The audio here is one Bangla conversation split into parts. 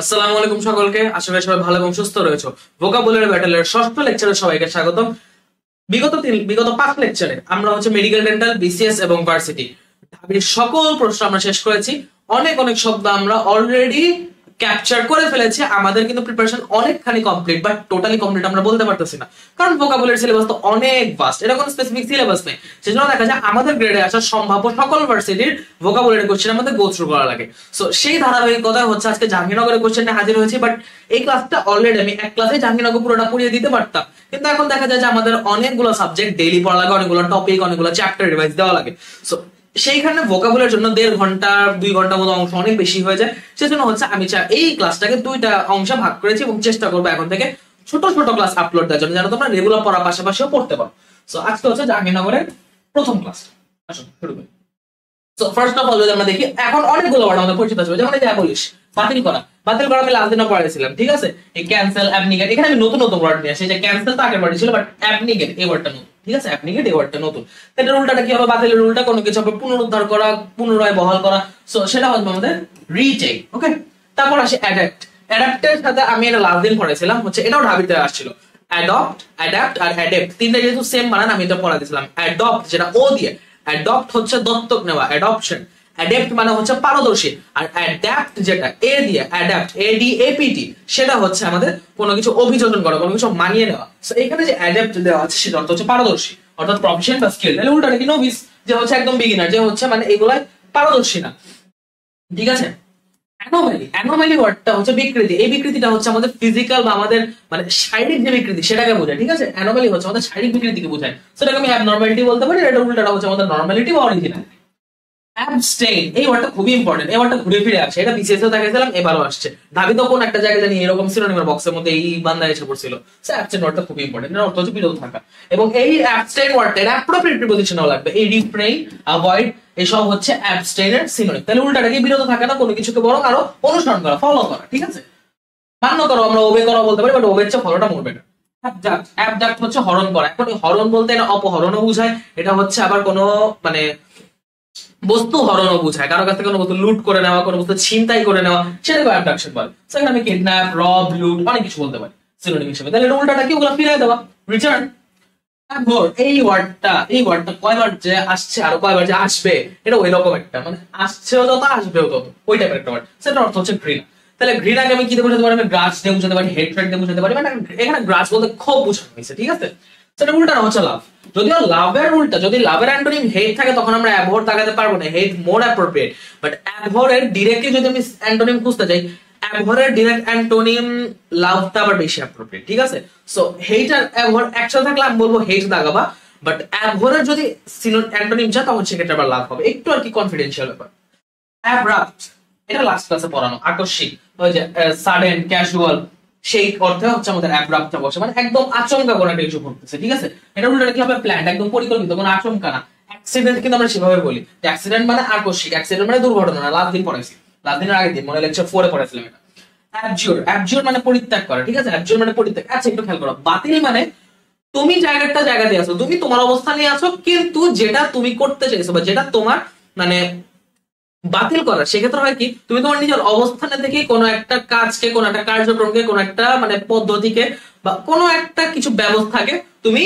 আসসালামু আলাইকুম সকলকে, আশা করি সবাই ভালো এবং সুস্থ রয়েছে। ভোকাবুলারি ব্যাটেলের ষষ্ঠ লেকচারে সবাইকে স্বাগতম। বিগত 5 লেকচারে আমরা মেডিকেল, ডেন্টাল, বিসিএস এবং ভার্সিটি ঢাবির সকল প্রশ্ন আমরা শেষ করেছি। অনেক অনেক শব্দ আমরা অলরেডি ক্যাপচার করে ফেলেছি। আমাদের কিন্তু প্রিপারেশন অনেকখানি কমপ্লিট, বাট টোটালি কমপ্লিট আমরা বলতে পারতেছি না, কারণ ভোকাবুলারি সিলেবাস তো অনেক ভাস্ট। এটা কোনো স্পেসিফিক সিলেবাস নেই, সেজন্য দেখা যায় আমাদের গ্রেডে আসা সম্ভাব্য সকল ভার্সিটির ভোকাবুলারি কোশ্চেন আমাদের গো থ্রু করা লাগে। সো সেই ধারাবাহিকতা আজকে জাহাঙ্গীরনগরের কোশ্চেনে হাজির হয়েছি, বাট এই ক্লাসটা অলরেডি আমি এক ক্লাসে জাহাঙ্গীরনগর পুরোটা পড়িয়ে দিতে পারতাম, কিন্তু এখন দেখা যায় যে আমাদের অনেকগুলো সাবজেক্ট ডেইলি পড়া লাগে, অনেকগুলো টপিক, অনেকগুলো চ্যাপ্টার রিভাইজ দেওয়া লাগে। সো সেইখানে ভোকাবুলারির জন্য 1.5 ঘন্টা 2 ঘন্টার মতো অংশ অনেক বেশি হয়ে যায়। সেজন্য আমি এই ক্লাসটাকে 2টা অংশে ভাগ করেছি এবং চেষ্টা করবো এখন থেকে ছোট ছোট ক্লাস আপলোড দেওয়ার জন্য, যেন তোমরা রেগুলার পড়ার পাশাপাশিও পড়তে পারো। সো আজকে জাহাঙ্গীরনগরের প্রথম ক্লাস। আসুন শুরু করি। সো ফার্স্ট অফ অল আমরা দেখি, এখন অনেকগুলো ওয়ার্ড আমাদের পরিচিত আছে, যেমন এই যে অ্যাবলিশ, বাতিল করা। বাতিল করা আমি লাস্ট দিনও পড়াইছিলাম, ঠিক আছে। এই ক্যান্সেল, অ্যাবনিগেট, এখানে আমি নতুন নতুন ওয়ার্ড নিয়ে আসি। যে ক্যান্সেল তো আগের ওয়ার্ড ছিল, বাট অ্যাবনিগেট এই ওয়ার্ডটা নতুন, ঠিক আছে। অ্যাবনিগেট এই ওয়ার্ডটা নতুন। এটার উল্টাটা কি হবে? বাতিলের উল্টা কোনো কিছু হবে পুনরুদ্ধার করা, পুনরায় বহাল করা। সো সেটা হবে আমাদের রিটেক, ওকে। তারপর আসে অ্যাডাপ্ট। অ্যাডাপ্টের সাথে আমি এটা লাস্ট দিন পড়াইছিলাম, এটাও ঢাবিতে আসছিল। অ্যাডপ্ট, অ্যাডাপ্ট আর অ্যাডেপ্ট, তিনটা যেহেতু সেম বানান আমি এটা পড়া দিয়েছিলাম। অ্যাডপ্ট যেটা ও দিয়ে, অ্যাডপ্ট দত্তক নেওয়া, অ্যাডপশন। অ্যাডেপ্ট পারদর্শী, আর অ্যাডাপ্ট যেটা এ দিয়ে, অ্যাডাপ্ট এডিএপিটি, সেটা আমাদের কোনো কিছু অভিযোজন করা, কোনো কিছু মানিয়ে নেওয়া। সো এখানে যে অ্যাডাপ্ট দেওয়া আছে সেটা অর্থ পারদর্শী, অর্থাৎ প্রফেশন বা স্কিল। তাহলে উল্টাটা কি? নোভিস, যে একদম বিগিনার, যে এগুলাই পারদর্শী না, ঠিক আছে। অ্যানোমালি, অ্যানোমালি ওয়ার্ডটা বিকৃতি। এই বিকৃতিটা আমাদের ফিজিক্যাল বা আমাদের শারীরিক যে বিকৃতি সেটাকে বোঝায়, ঠিক আছে। অ্যানোমালি আমাদের শারীরিক বিকৃতিকে বোঝায়। সেটাকে আমি অ্যাবনর্মালিটি বলতে পারি। এটা উল্টাটা আমাদের নরমালিটি বা অরিজিনাল। অ্যাবস্টেইন, এই ওয়ার্ডটা খুবই ইম্পর্টেন্ট। এই ওয়ার্ডটা ঘুরে ফিরে আসে, এটা বিসিএস এও দেখাইছিলাম, এবারও আসছে। ধাবিত কোন একটা জায়গায় জানি এরকম সিনোনিমের বক্সের মধ্যে এই বান্দা এসে পড়ছিল। সো অ্যাবস্টেইন ওয়ার্ডটা খুবই ইম্পর্টেন্ট। এর অর্থ বিরত থাকা। এবং এই অ্যাবস্টেইন ওয়ার্ডটা এর অ্যাপ্রোপ্রিয়েট প্রিপোজিশনও লাগবে। এই রিফ্রেইন, অ্যাভয়েড, এসব অ্যাবস্টেইনের সিনোনিম। তাহলে উল্টাটা কি? বিরত থাকা না, কোনো কিছুকে বরং আরো অনুসরণ করা, ফলো করা, ঠিক আছে। মান্য করো, আমরা ওবে করা বলতে পারি, বাট ওবের চেয়ে ফলোটা মোর বেটার। অ্যাবজাক্ট, অ্যাবজাক্ট হরণ করা। এখন হরণ বলতে এটা অপহরণও বুঝায়, এটা আবার কোনো বস্তু হরণও বুঝায়, কারো কাছ থেকে কোনো বস্তু লুট করে নেওয়া, কোনো বস্তু ছিনতাই করে নেওয়া, সেটাকে অ্যাবডাকশন বলে। সেখানে আমি কিডন্যাপ, রব, লুট অনেক কিছু বলতে পারি সিনোনিম হিসেবে। তাহলে এটা উল্টাটা কি? ওগুলো ফিরিয়ে দেওয়া, রিটার্ন। এই ওয়ার্ডটা কয়বার যে আসছে আর কয়বার যে আসবে, এটা ওই রকম একটা, আসছেও যত আসবেও তত, ওই টাইপের একটা ওয়ার্ড। সেটার অর্থ ঘৃণা। তাহলে ঘৃণাকে আমি কি দিয়ে বোঝাতে পারি? আমি গ্রাজ দিয়ে বোঝাতে পারি, হেট্রেড দিয়ে বোঝাতে পারি। এখানে গ্রাজ বলতে ক্ষোভ বোঝানো হয়েছে, ঠিক আছে। সেটা উল্টাটা লাভ। যদিও লাভের উল্টা, যদি লাভের অ্যান্টোনিম হেট থাকে, তখন আমরা অ্যাভোর তাকাতে পারবো না, হেট মোর অ্যাপ্রোপ্রিয়েট। বাট অ্যাভোরের ডিরেক্টলি যদি আমি অ্যান্টোনিম খুঁজতে যাই, অ্যাভোরের ডিরেক্ট অ্যান্টোনিম লাভটা আবার বেশি অ্যাপ্রোপ্রিয়েট, ঠিক আছে। সো হেট আর অ্যাভোর একসাথে থাকলে আমি বলবো হেট দাগাবা, বাট অ্যাভোরের যদি অ্যান্টোনিম যা, তখন সেক্ষেত্রে আবার লাভ হবে। একটু আর কি কনফিডেন্সিয়াল ব্যাপার। অ্যাব্রাপ্ট, এটা লাস্ট ক্লাসে পড়ানো, আকস্মিক। ওই যে সাডেন, ক্যাজুয়াল, সেই অর্থে আমাদের অ্যাব্রাপ্টটা বসে, একদম আচমকা কোনো একটা কিছু ঘটতেছে, ঠিক আছে। এটা উল্টাটা কি হবে? প্ল্যান্ড, একদম পরিকল্পিত, কোনো আচমকা না। অ্যাক্সিডেন্ট কিন্তু আমরা সেভাবে বলি, অ্যাক্সিডেন্ট আকস্মিক, অ্যাক্সিডেন্ট দুর্ঘটনা না। লাস্ট দিন পড়াইছি, লাস্ট দিনের আগের দিন মনে লেকচার 4 এ পড়াইছিলাম এটা। অ্যাবজিওর, অ্যাবজিওর পরিত্যাগ করা, ঠিক আছে। অ্যাবজিওর পরিত্যাগ। আচ্ছা একটু খেয়াল করো, বাতিল তুমি জায়গা দিয়ে আছো, তুমি তোমার অবস্থানে আছো, কিন্তু যেটা তুমি করতে চাইছো বা যেটা তোমার বাতিল করা, সেক্ষেত্রে হয় কি? তুমি তোমার নিজের অবস্থানে থেকে কোনো একটা কাজকে, কোনো একটা কার্যক্রমকে, কোনো একটা পদ্ধতিকে বা কোনো একটা কিছু ব্যবস্থাকে তুমি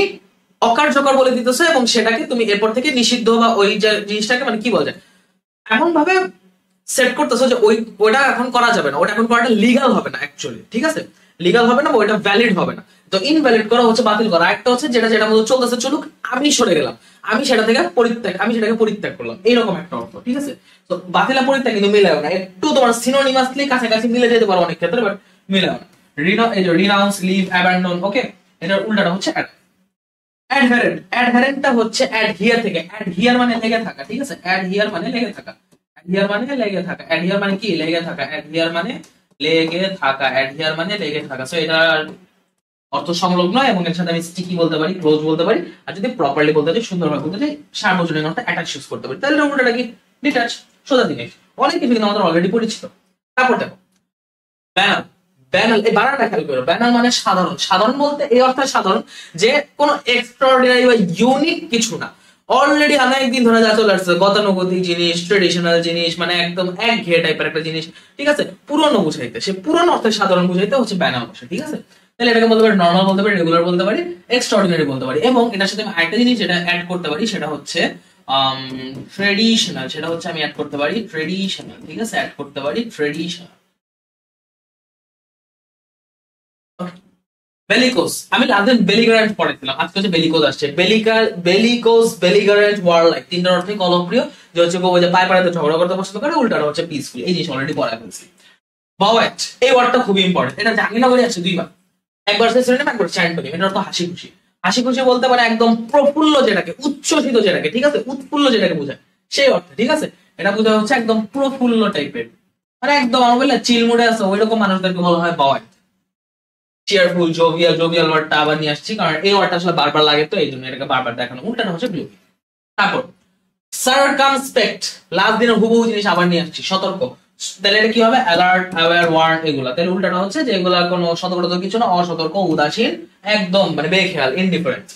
অকার্যকর বলে দিতেছো, এবং সেটাকে তুমি এরপর থেকে নিষিদ্ধ বা ওই জিনিসটাকে কি বলা যায়, এমন ভাবে সেট করতেছো যে ওইটা এখন করা যাবে না, ওটা এখন করাটা লিগাল হবে না, অ্যাকচুয়ালি, ঠিক আছে। লিগাল হবে না বা ওইটা ভ্যালিড হবে না। তো ইনভ্যালিড করা বাতিল করা। একটা যেটা মধ্যে চলতেছে চলুক, আমি সরে গেলাম, আমি সেটাকে পরিত্যাগ করলাম, এইরকম একটা অর্থ, ঠিক আছে। তো বাতিল আর পরিত্যাগ কিন্তু মিলাও না, একটু তোমার সিনোনিমাসলি কাছাকাছি মিলে যেতে পারো অনেক ক্ষেত্রে, বাট মিলাও না। রিনাউন্স, লিভ, অ্যাবান্ডন, ওকে। এটার উল্টাটা অ্যাডহারেন্ট। অ্যাডহারেন্টটা অ্যাডহিয়ার থেকে, অ্যাডহিয়ার লেগে থাকা, ঠিক আছে। অ্যাডহিয়ার লেগে থাকা, অ্যাডহিয়ার লেগে থাকা, অ্যাডহিয়ার কি? লেগে থাকা। অ্যাডহিয়ার লেগে থাকা, অ্যাডহিয়ার লেগে থাকা। সো এটা অর্থ সংলগ্ন, এবং এর সাথে আমি স্টিকি বলতে পারি, ক্লোজ বলতে পারি, আর যদি প্রপারলি বলতে চাই, সুন্দরভাবে বলতে চাই, সার্বজনীন অর্থে অ্যাটাচ ইউজ করতে পারি। তাহলে উল্টাটা কি? ডিটাচ, সোজা জিনিস। অনেক কিছু কিন্তু আমাদের অলরেডি পরিচিত। তারপর দেখো ব্যানাল। ব্যানাল, এই বানানটা খেয়াল করো। ব্যানাল সাধারণ। সাধারণ বলতে এই অর্থে সাধারণ যে কোনো এক্সট্রাঅর্ডিনারি বা ইউনিক কিছু না, অলরেডি অনেকদিন ধরে যা চলে আসছে গতানুগতিক জিনিস, ট্রেডিশনাল জিনিস, মানে একদম একঘেয়ে টাইপের একটা জিনিস, ঠিক আছে, পুরনো বুঝাইতে, সে পুরনো অর্থে সাধারণ বুঝাইতে হচ্ছে ব্যানার বসে, ঠিক আছে। তাহলে এটাকে বলতে পারি নর্মাল, বলতে পারি রেগুলার, বলতে পারি এক্সট্রাঅর্ডিনারি বলতে পারি। এবং এটার সাথে আমি আরেকটা জিনিস যেটা অ্যাড করতে পারি সেটা হচ্ছে ট্রেডিশনাল, সেটা হচ্ছে আমি অ্যাড করতে পারি ট্রেডিশনাল, ঠিক আছে, অ্যাড করতে পারি ট্রেডিশনাল। বেলিকোস, আমি লাদেন বেলিগারেন্ট পড়েছিলাম, আজকে হচ্ছে বেলিকোস আসছে। বেলিকোস, বেলিগারেন্ট, ওয়ারলাইক, তিনটার অর্থই কলমপ্রিয়, যে হচ্ছে কেউ যে পায়ে পাড়াতে ঝগড়া করতে পছন্দ করে, উল্টাটা হচ্ছে পিসফুল। এই জিনিস অলরেডি পড়া ফেলছি। বাওয়েট, এই ওয়ার্ডটা খুবই ইম্পর্টেন্ট, এটা জানি না বলে আছে দুইবার, একবার সে সিনোনিম, একবার অ্যান্টোনিম। এটার অর্থ হাসি খুশি। হাসি খুশি বলতে পারে একদম প্রফুল্ল যেটাকে, উচ্ছ্বসিত যেটাকে, ঠিক আছে, উৎফুল্ল যেটাকে বোঝায় সেই অর্থে, ঠিক আছে। এটা বোঝা হচ্ছে একদম প্রফুল্ল টাইপের, মানে একদম আমার বললে চিলমুডে আছে ওই রকম মানুষদেরকে বলা হয় বাওয়েট। চেয়ারফুল, জোভিয়াল, জোভিয়াল ওয়ার্ডটা আবার নিয়ে আসছি কারণ এই ওয়ার্ডটা আসলে বারবার লাগে, তো এই জন্য এটাকে বারবার দেখানো। উল্টাটা হচ্ছে গ্লুমি। তারপর সারকামস্পেক্ট, লাস্ট দিনের হুবহু জিনিস আবার নিয়ে আসছি, সতর্ক। তাহলে এটা কি হবে, অ্যালার্ট, অ্যাওয়্যার, ওয়ার্ন, এগুলা। তাহলে উল্টাটা হচ্ছে যে এগুলা কোনো সতর্কতা কিছু না, অসতর্ক, উদাসীন, একদম মানে বেখেয়াল, ইনডিফারেন্ট।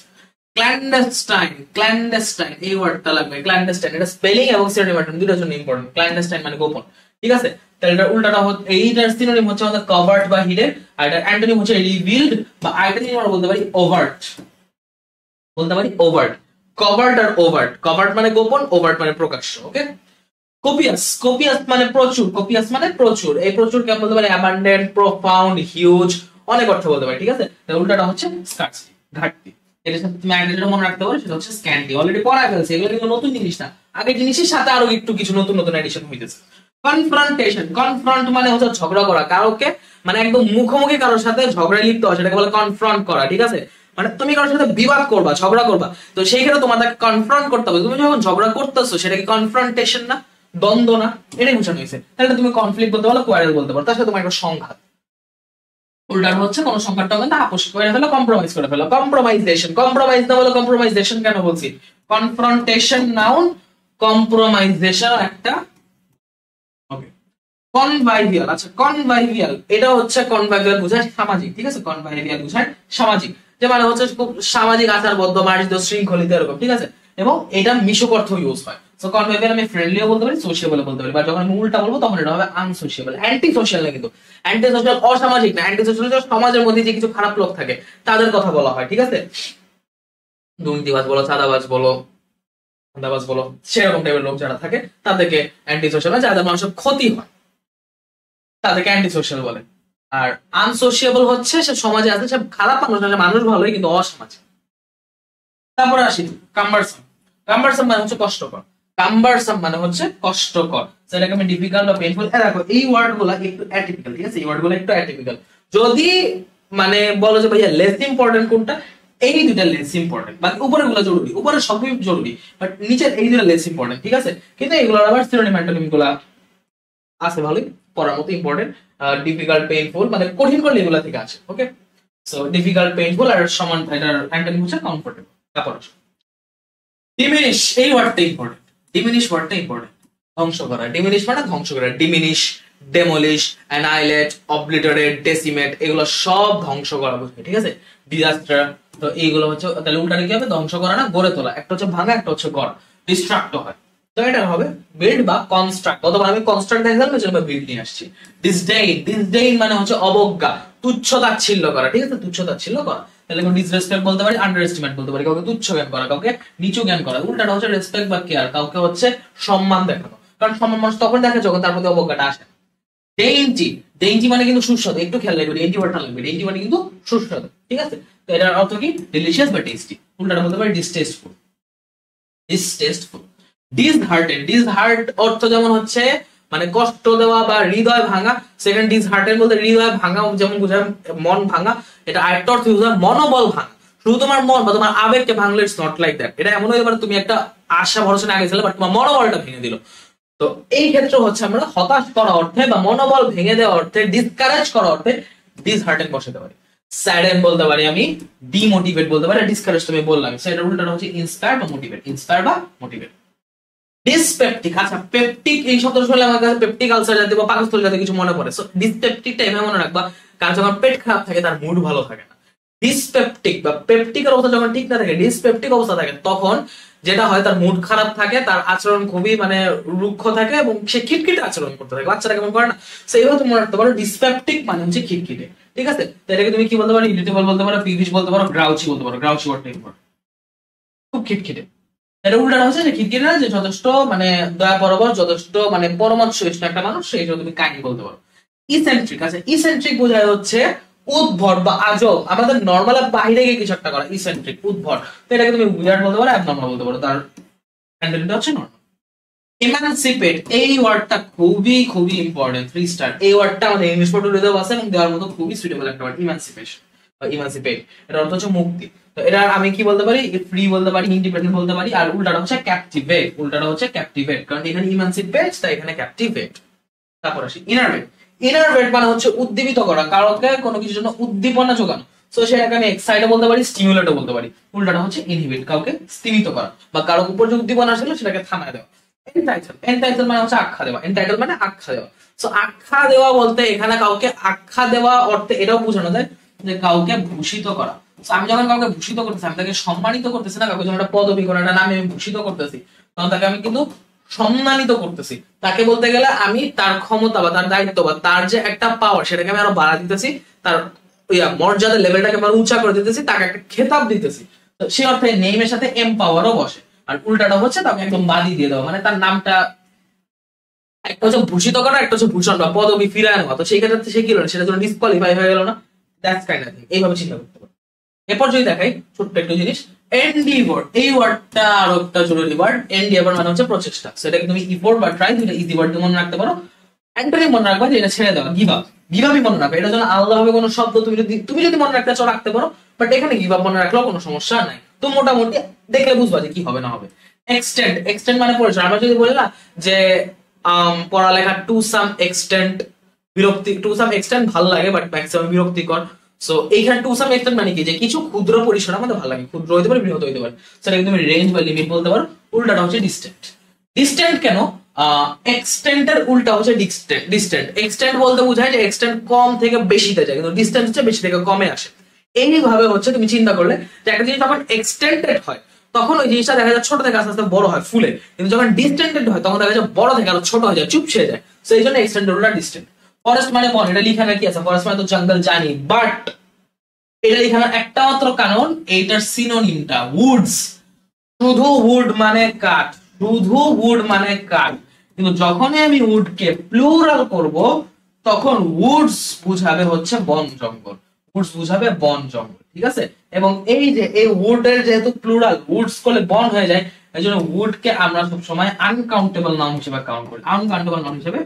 ক্ল্যান্ডেস্টাইন, ক্ল্যান্ডেস্টাইন, এই ওয়ার্ডটা লাগবে, ক্ল্যান্ডেস্টাইন। এটা স্পেলিং এবং সিনোনিম দুটোর জন্য ইম্পর্টেন্ট। ক্ল্যান্ডেস্টাইন মানে গোপন, ঠিক আছে। তাহলে এটা উল্টাটা হচ্ছে, এইটার সিনোনিম হচ্ছে আমাদের কভার্ড বা হিডেন, আর এটার অ্যান্টোনিম হচ্ছে রিভিলড, বা আরেকটা জিনিস আমরা বলতে পারি ওভার্ট, বলতে পারি ওভার্ট। কভার্ড আর ওভার্ট, কভার্ট মানে গোপন, ওভার্ট মানে প্রকাশ্য, ওকে। কোপিয়াস, কোপিয়াস মানে প্রচুর, কোপিয়াস মানে প্রচুর। এই প্রচুর কে বলতে পারি অ্যাবান্ডেন্ট, প্রোফাউন্ড, হিউজ, অনেক অর্থ বলতে পারি, ঠিক আছে। তাহলে উল্টাটা হচ্ছে স্কার্সিটি, ঘাটতি। এটার সাথে তুমি আরেকটা যেটা মনে রাখতে পারো সেটা হচ্ছে স্ক্যান্টি। অলরেডি পড়া ফেলছে, এগুলো কিন্তু নতুন জিনিস না, আগের জিনিসের সাথে আরো একটু কিছু নতুন নতুন এডিশন হইতেছে। কনফ্রন্টেশন, কনফ্রন্ট মানে হচ্ছে ঝগড়া করা, কাউকে মানে একদম মুখোমুখি কারোর সাথে ঝগড়ায় লিপ্ত হয় সেটাকে বলে কনফ্রন্ট করা, ঠিক আছে। মানে তুমি কারোর সাথে বিবাদ করবা, ঝগড়া করবা, তো সেই ক্ষেত্রে তোমাদেরকে কনফ্রন্ট করতে হবে। তুমি যখন ঝগড়া করতেছো সেটা কি কনফ্রন্টেশন না, দ্বন্দ্ব না, এটাই বোঝানো হয়েছে। তাহলে তুমি কনফ্লিক্ট বলতে পারো, কোয়ারেল বলতে পারো, তার সাথে তোমার একটা সংঘাত। উল্টার হচ্ছে কোন সংঘাতটা কিন্তু আপোষ করে ফেলো, কম্প্রোমাইজ করে ফেলো। কম্প্রোমাইজেশন, কম্প্রোমাইজ না বলে কম্প্রোমাইজেশন কেন বলছি, কনফ্রন্টেশন নাউন, কম্প্রোমাইজেশন একটা। ওকে, কনভাইভিয়াল, আচ্ছা কনভাইভিয়াল, এটা হচ্ছে কনভাইভিয়াল বোঝায় সামাজিক, ঠিক আছে। কনভাইভিয়াল বোঝায় সামাজিক, যে মানে হচ্ছে খুব সামাজিক, আচারবদ্ধ, মার্জিত, শৃঙ্খলিত, এরকম, ঠিক আছে। এবং এটা মিশুক অর্থ ইউজ হয়। সো কনভাইভিয়াল আমি ফ্রেন্ডলিও বলতে পারি, সোশিয়েবল বলতে পারি, বা যখন আমি উল্টা বলবো তখন এটা হবে আনসোশিয়েবল। অ্যান্টি সোশ্যাল না কিন্তু, অ্যান্টি সোশ্যাল অসামাজিক না, অ্যান্টি সোশ্যাল সমাজের মধ্যে যে কিছু খারাপ লোক থাকে তাদের কথা বলা হয়, ঠিক আছে। দুর্নীতিবাজ বলো, চাঁদাবাজ বলো, ধান্দাবাজ বলো, সেরকম টাইপের লোক যারা থাকে তাদেরকে অ্যান্টি সোশ্যাল, যাদের মানুষের ক্ষতি হয় তাদেরকে অ্যান্টি সোশ্যাল বলে। আর আনসোশিয়েবল হচ্ছে সে সমাজে আছে, সে খারাপ মানুষ না, মানুষ ভালোই কিন্তু অসামাজিক। তারপরে আসি কাম্বারসাম। কাম্বারসাম মানে হচ্ছে কষ্টকর, কাম্বারসাম মানে হচ্ছে কষ্টকর, সেটাকে আমি ডিফিকাল্ট বা পেইনফুল। দেখো এই ওয়ার্ড গুলা একটু অ্যাটিপিক্যাল, ঠিক আছে, এই ওয়ার্ড গুলো একটু অ্যাটিপিক্যাল। যদি মানে বলো যে ভাইয়া লেস ইম্পর্টেন্ট কোনটা, এই দুইটা লেস ইম্পর্টেন্ট, বাকি উপরের গুলো জরুরি, উপরের সবই জরুরি, বাট নিচের এই দুটো লেস ইম্পর্টেন্ট, ঠিক আছে। কিন্তু এগুলোর আবার সিনোনিম অ্যান্টোনিম গুলা আছে ভালোই, পড়ার মতো ইম্পর্টেন্ট। ডিফিকাল্ট, পেইনফুল মানে কঠিন করলে এগুলা থেকে আছে, ওকে। সো ডিফিকাল্ট, পেইনফুল আর সমান এটার অ্যান্টোনিম হচ্ছে কমফোর্টেবল। তারপর ডিমিনিশ, এই ওয়ার্ডটা ইম্পর্টেন্ট, ডিমিনিশ ওয়ার্ডটা ইম্পর্টেন্ট। ধ্বংস করা, ডিমিনিশ মানে ধ্বংস করা, ডিমিনিশ, ডেমলিশ, অ্যানাইলেট, অবলিটারেট, ডেসিমেট, এগুলো সব ধ্বংস করা বুঝবে, ঠিক আছে। ডিজাস্টার, তো এইগুলো হচ্ছে, তাহলে উল্টাটা কি হবে, ধ্বংস করা না গড়ে তোলা, একটা হচ্ছে ভাঙা, একটা হচ্ছে গড়, ডিস্ট্রাক্ট হয়। তো এটা হবে বিল্ড বা কনস্ট্রাক্ট, অথবা আমি কনস্ট্রাক্ট এক্সাম্পল এর জন্য বিল্ড নিয়ে আসছি। ডিসডেইন, ডিসডেইন মানে হচ্ছে অবজ্ঞা, তুচ্ছ-তাচ্ছিল্য করা, ঠিক আছে, তুচ্ছ-তাচ্ছিল্য করা। তাহলে ডিসরেসপেক্ট বলতে পারি, আন্ডার এস্টিমেট বলতে পারি, কাউকে তুচ্ছ জ্ঞান করা, কাউকে নিচু জ্ঞান করা। উল্টাটা হচ্ছে রেসপেক্ট বা কেয়ার, কাউকে হচ্ছে সম্মান দেখানো, কারণ সম্মান মানুষ তখন দেখে যখন তার প্রতি অবজ্ঞাটা আসে। ডেইনজি, ডেইনজি মানে কিন্তু সুস্বাদু, একটু খেয়াল রাখবে, ডেইনজি ওয়ার্ডটা লাগবে, ডেইনজি মানে কিন্তু সুস্বাদু, ঠিক আছে। তো এটার অর্থ কি, ডিলিশিয়াস বা টেস্টি। উল্টাটা বলতে পারি ডিসটেস্টফুল, ডিসটেস্টফুল। ডিসহার্টেড, ডিসহার্ট অর্থ যেমন হচ্ছে মানে কষ্ট দেওয়া বা হৃদয় ভাঙা। সেকেন্ড ডিসহার্টেড বলতে হৃদয় ভাঙা যেমন বোঝায়, মন ভাঙা। এটা আরেকটা অর্থ ইউজ হয় মনোবল ভাঙা, শুধু তোমার মন বা তোমার আবেগকে ভাঙলে ইটস নট লাইক দ্যাট। এটা এমন হতে পারে তুমি একটা আশা ভরসা নিয়ে আগে ছিলে, বাট তোমার মনোবলটা ভেঙে দিল। তো এই ক্ষেত্রে হচ্ছে আমরা হতাশ করা অর্থে বা মনোবল ভেঙে দেওয়া অর্থে, ডিসকারেজ করা অর্থে ডিসহার্টেড বসাতে পারি। স্যাডেন বলতে পারি আমি, ডিমোটিভেট বলতে পারি, ডিসকারেজ তুমি বললাম। সেটা উল্টাটা হচ্ছে ইন্সপায়ার বা মোটিভেট, ইন্সপায়ার বা মোটিভেট। ডিসপেপটিক, আচ্ছা পেপটিক এই শব্দটা শুনলে আমার কাছে পেপটিক আলসার জাতীয় বা পাকস্থলী জাতীয় কিছু মনে পড়ে। সো ডিসপেপটিকটা এভাবে মনে রাখবা, কারণ যখন পেট খারাপ থাকে তার মুড ভালো থাকে না। ডিসপেপটিক বা পেপটিক এর অবস্থা যখন ঠিক না থাকে, ডিসপেপটিক অবস্থা থাকে, তখন যেটা হয় তার মুড খারাপ থাকে, তার আচরণ খুবই মানে রুক্ষ থাকে এবং সে খিটখিটে আচরণ করতে থাকে। বাচ্চারা কেমন করে না, সেইভাবে তুমি মনে রাখতে পারো ডিসপেপটিক মানে হচ্ছে খিটখিটে। ঠিক আছে, তো এটাকে তুমি কি বলতে পারো, ইরিটেবল বলতে পারো, পিভিশ বলতে পারো, গ্রাউচি বলতে পারো। গ্রাউচি ওয়ার্ডটা ইম্পর্টেন্ট, খুব খিটখিটে। এটা উল্টাটা হচ্ছে যে খিটখিটে না, যে যথেষ্ট মানে দয়া পরবশ, যথেষ্ট মানে পরমাৎসহিষ্ণু একটা মানুষ, সেই জন্য তুমি কাইন্ড বলতে পারো। ইসেন্ট্রিক আছে, ইসেন্ট্রিক বোঝায় হচ্ছে উদ্ভট বা আজব, আমাদের নর্মাল বাইরে গিয়ে কিছু একটা করা, ইসেন্ট্রিক উদ্ভট। তো এটাকে তুমি উইয়ার্ড বলতে পারো, অ্যাবনর্মাল বলতে পারো, তার হ্যান্ডেলটা হচ্ছে নর্মাল। ইমানসিপেট, এই ওয়ার্ডটা খুবই খুবই ইম্পর্টেন্ট, 3 স্টার। এই ওয়ার্ডটা আমাদের ইংলিশ পড়তে আছে এবং দেওয়ার মতো খুবই সুইটেবল একটা ওয়ার্ড, ইমানসিপেশন বা ইমানসিপেট। এর অর্থ হচ্ছে মুক্তি। তো এটা আমি কি বলতে পারি, ফ্রি বলতে পারি, ইন্ডিপেন্ডেন্ট বলতে পারি। আর উল্টাটা হচ্ছে ক্যাপটিভেট, উল্টাটা হচ্ছে ক্যাপটিভেট, কারণ এখানে ইমানসিপেট তাই এখানে ক্যাপটিভেট। তারপর আসি ইনারভেট। ইনারভেট মানে হচ্ছে উদ্দীপিত করা, কারোকে কোনো কিছুর জন্য উদ্দীপনা যোগানো। সো সেটাকে আমি এক্সাইটও বলতে পারি, স্টিমুলেটও বলতে পারি। উল্টাটা হচ্ছে ইনহিবিট, কাউকে স্তীমিত করা বা কারো উপর যে উদ্দীপনা আসলে সেটাকে থামায় দেওয়া। এন্টাইটেল, এন্টাইটেল মানে হচ্ছে আখ্যা দেওয়া। এন্টাইটেল মানে আখ্যা দেওয়া। সো আখ্যা দেওয়া বলতে এখানে কাউকে আখ্যা দেওয়া অর্থে এটাও বোঝানো যায় যে কাউকে ভূষিত করা। আমি যখন কাউকে ভূষিত করতেছি, আমি তাকে সম্মানিত করতেছি না, কাউকে যখন একটা পদবি কোনো একটা নামে আমি ভূষিত করতেছি, তখন তাকে আমি কিন্তু সম্মানিত করতেছি। তাকে বলতে গেলে আমি তার ক্ষমতা বা তার দায়িত্ব বা তার যে একটা পাওয়ার সেটাকে আমি আরো বাড়া দিতেছি, তার মর্যাদার লেভেলটাকে আমি উঁচা করে দিতেছি, তাকে একটা খেতাব দিতেছি। তো সেই অর্থে নেইমের সাথে এম্পাওয়ারও বসে। আর উল্টাটা হচ্ছে তাকে একদম বাদি দিয়ে দেওয়া, মানে তার নামটা একটা হচ্ছে ভূষিত করা, একটা হচ্ছে ভূষণ বা পদবি ফিরায় নেওয়া। তো সেই ক্ষেত্রে সে কি হলো, সেটা জন্য ডিসকোয়ালিফাই হয়ে গেল না। দ্যাটস কাইন্ড অফ থিং, এইভাবে চিন্তা করতে পারো। এরপর যদি দেখাই ছোট্ট একটা জিনিস, এন্ডিভর। এই ওয়ার্ডটা আরো একটা জরুরি ওয়ার্ড। এন্ডিভর মানে হচ্ছে প্রচেষ্টা। সেটাকে তুমি ইফোর্ট বা ট্রাই, দুটো ইজি ওয়ার্ড মনে রাখতে পারো। অ্যান্টনি মনে রাখবা যে এটা ছেড়ে দেওয়া, গিভ আপ। গিভ আপই মনে রাখবে, এটা যেন আলাদা ভাবে কোনো শব্দ তুমি যদি মনে রাখতে চাও রাখতে পারো, বাট এখানে গিভ আপ মনে রাখলেও কোনো সমস্যা নাই। তো মোটামুটি দেখলে বুঝবা যে কি হবে না হবে। এক্সটেন্ড, এক্সটেন্ড মানে পরিসর। আমরা যদি বলি না যে পড়ালেখা টু সাম এক্সটেন্ট বিরক্তি, টু সাম এক্সটেন্ট ভালো লাগে বাট ম্যাক্সিমাম বিরক্তিকর। সো এইখানে টু সাম এক্সটেন্ট মানে কি, যে কিছু ক্ষুদ্র পরিসর আমাদের ভালো লাগে, ক্ষুদ্র হতে পারে, বৃহৎ হতে পারে, সেটাকে তুমি রেঞ্জ বা লিমিট বলতে পারো। উল্টাটা হচ্ছে ডিস্টেন্ট। ডিস্টেন্ট কেন, এক্সটেন্টের উল্টা হচ্ছে ডিস্টেন্ট। এক্সটেন্ট বলতে বোঝায় যে এক্সটেন্ট কম থেকে বেশিতে যায়, কিন্তু ডিস্টেন্স হচ্ছে বেশি থেকে কমে আসে। এইভাবে হচ্ছে তুমি চিন্তা করলে যে একটা জিনিস যখন এক্সটেন্ডেড হয় তখন ওই জিনিসটা দেখা যায় ছোট থেকে আস্তে আস্তে বড় হয় ফুলে, কিন্তু যখন ডিস্টেন্টেড হয় তখন দেখা যায় বড় থেকে আরো ছোট হয়ে যায়, চুপসে যায়। তো এই জন্য এক্সটেন্ডেড উল্টা ডিস্টেন্ট। ফরেস্ট মানে বন, এটা লিখানো কি আছে, ফরেস্ট মানে তো জঙ্গল জানি, বাট এটা লিখানোর একটা মাত্র কারণ, এইটার সিনোনিমটা উডস। শুধু উড মানে কাঠ, শুধু উড মানে কাঠ, কিন্তু যখনই আমি উডকে প্লুরাল করব তখন উডস বুঝাবে হচ্ছে বন জঙ্গল, উডস বুঝাবে বন জঙ্গল। ঠিক আছে, এবং এই যে এই উডের যেহেতু প্লুরাল, উডস করলে বন হয়ে যায়, এই জন্য উডকে আমরা সবসময় আনকাউন্টেবল নাউন হিসেবে কাউন্ট করি, আনকাউন্টেবল নাউন হিসেবে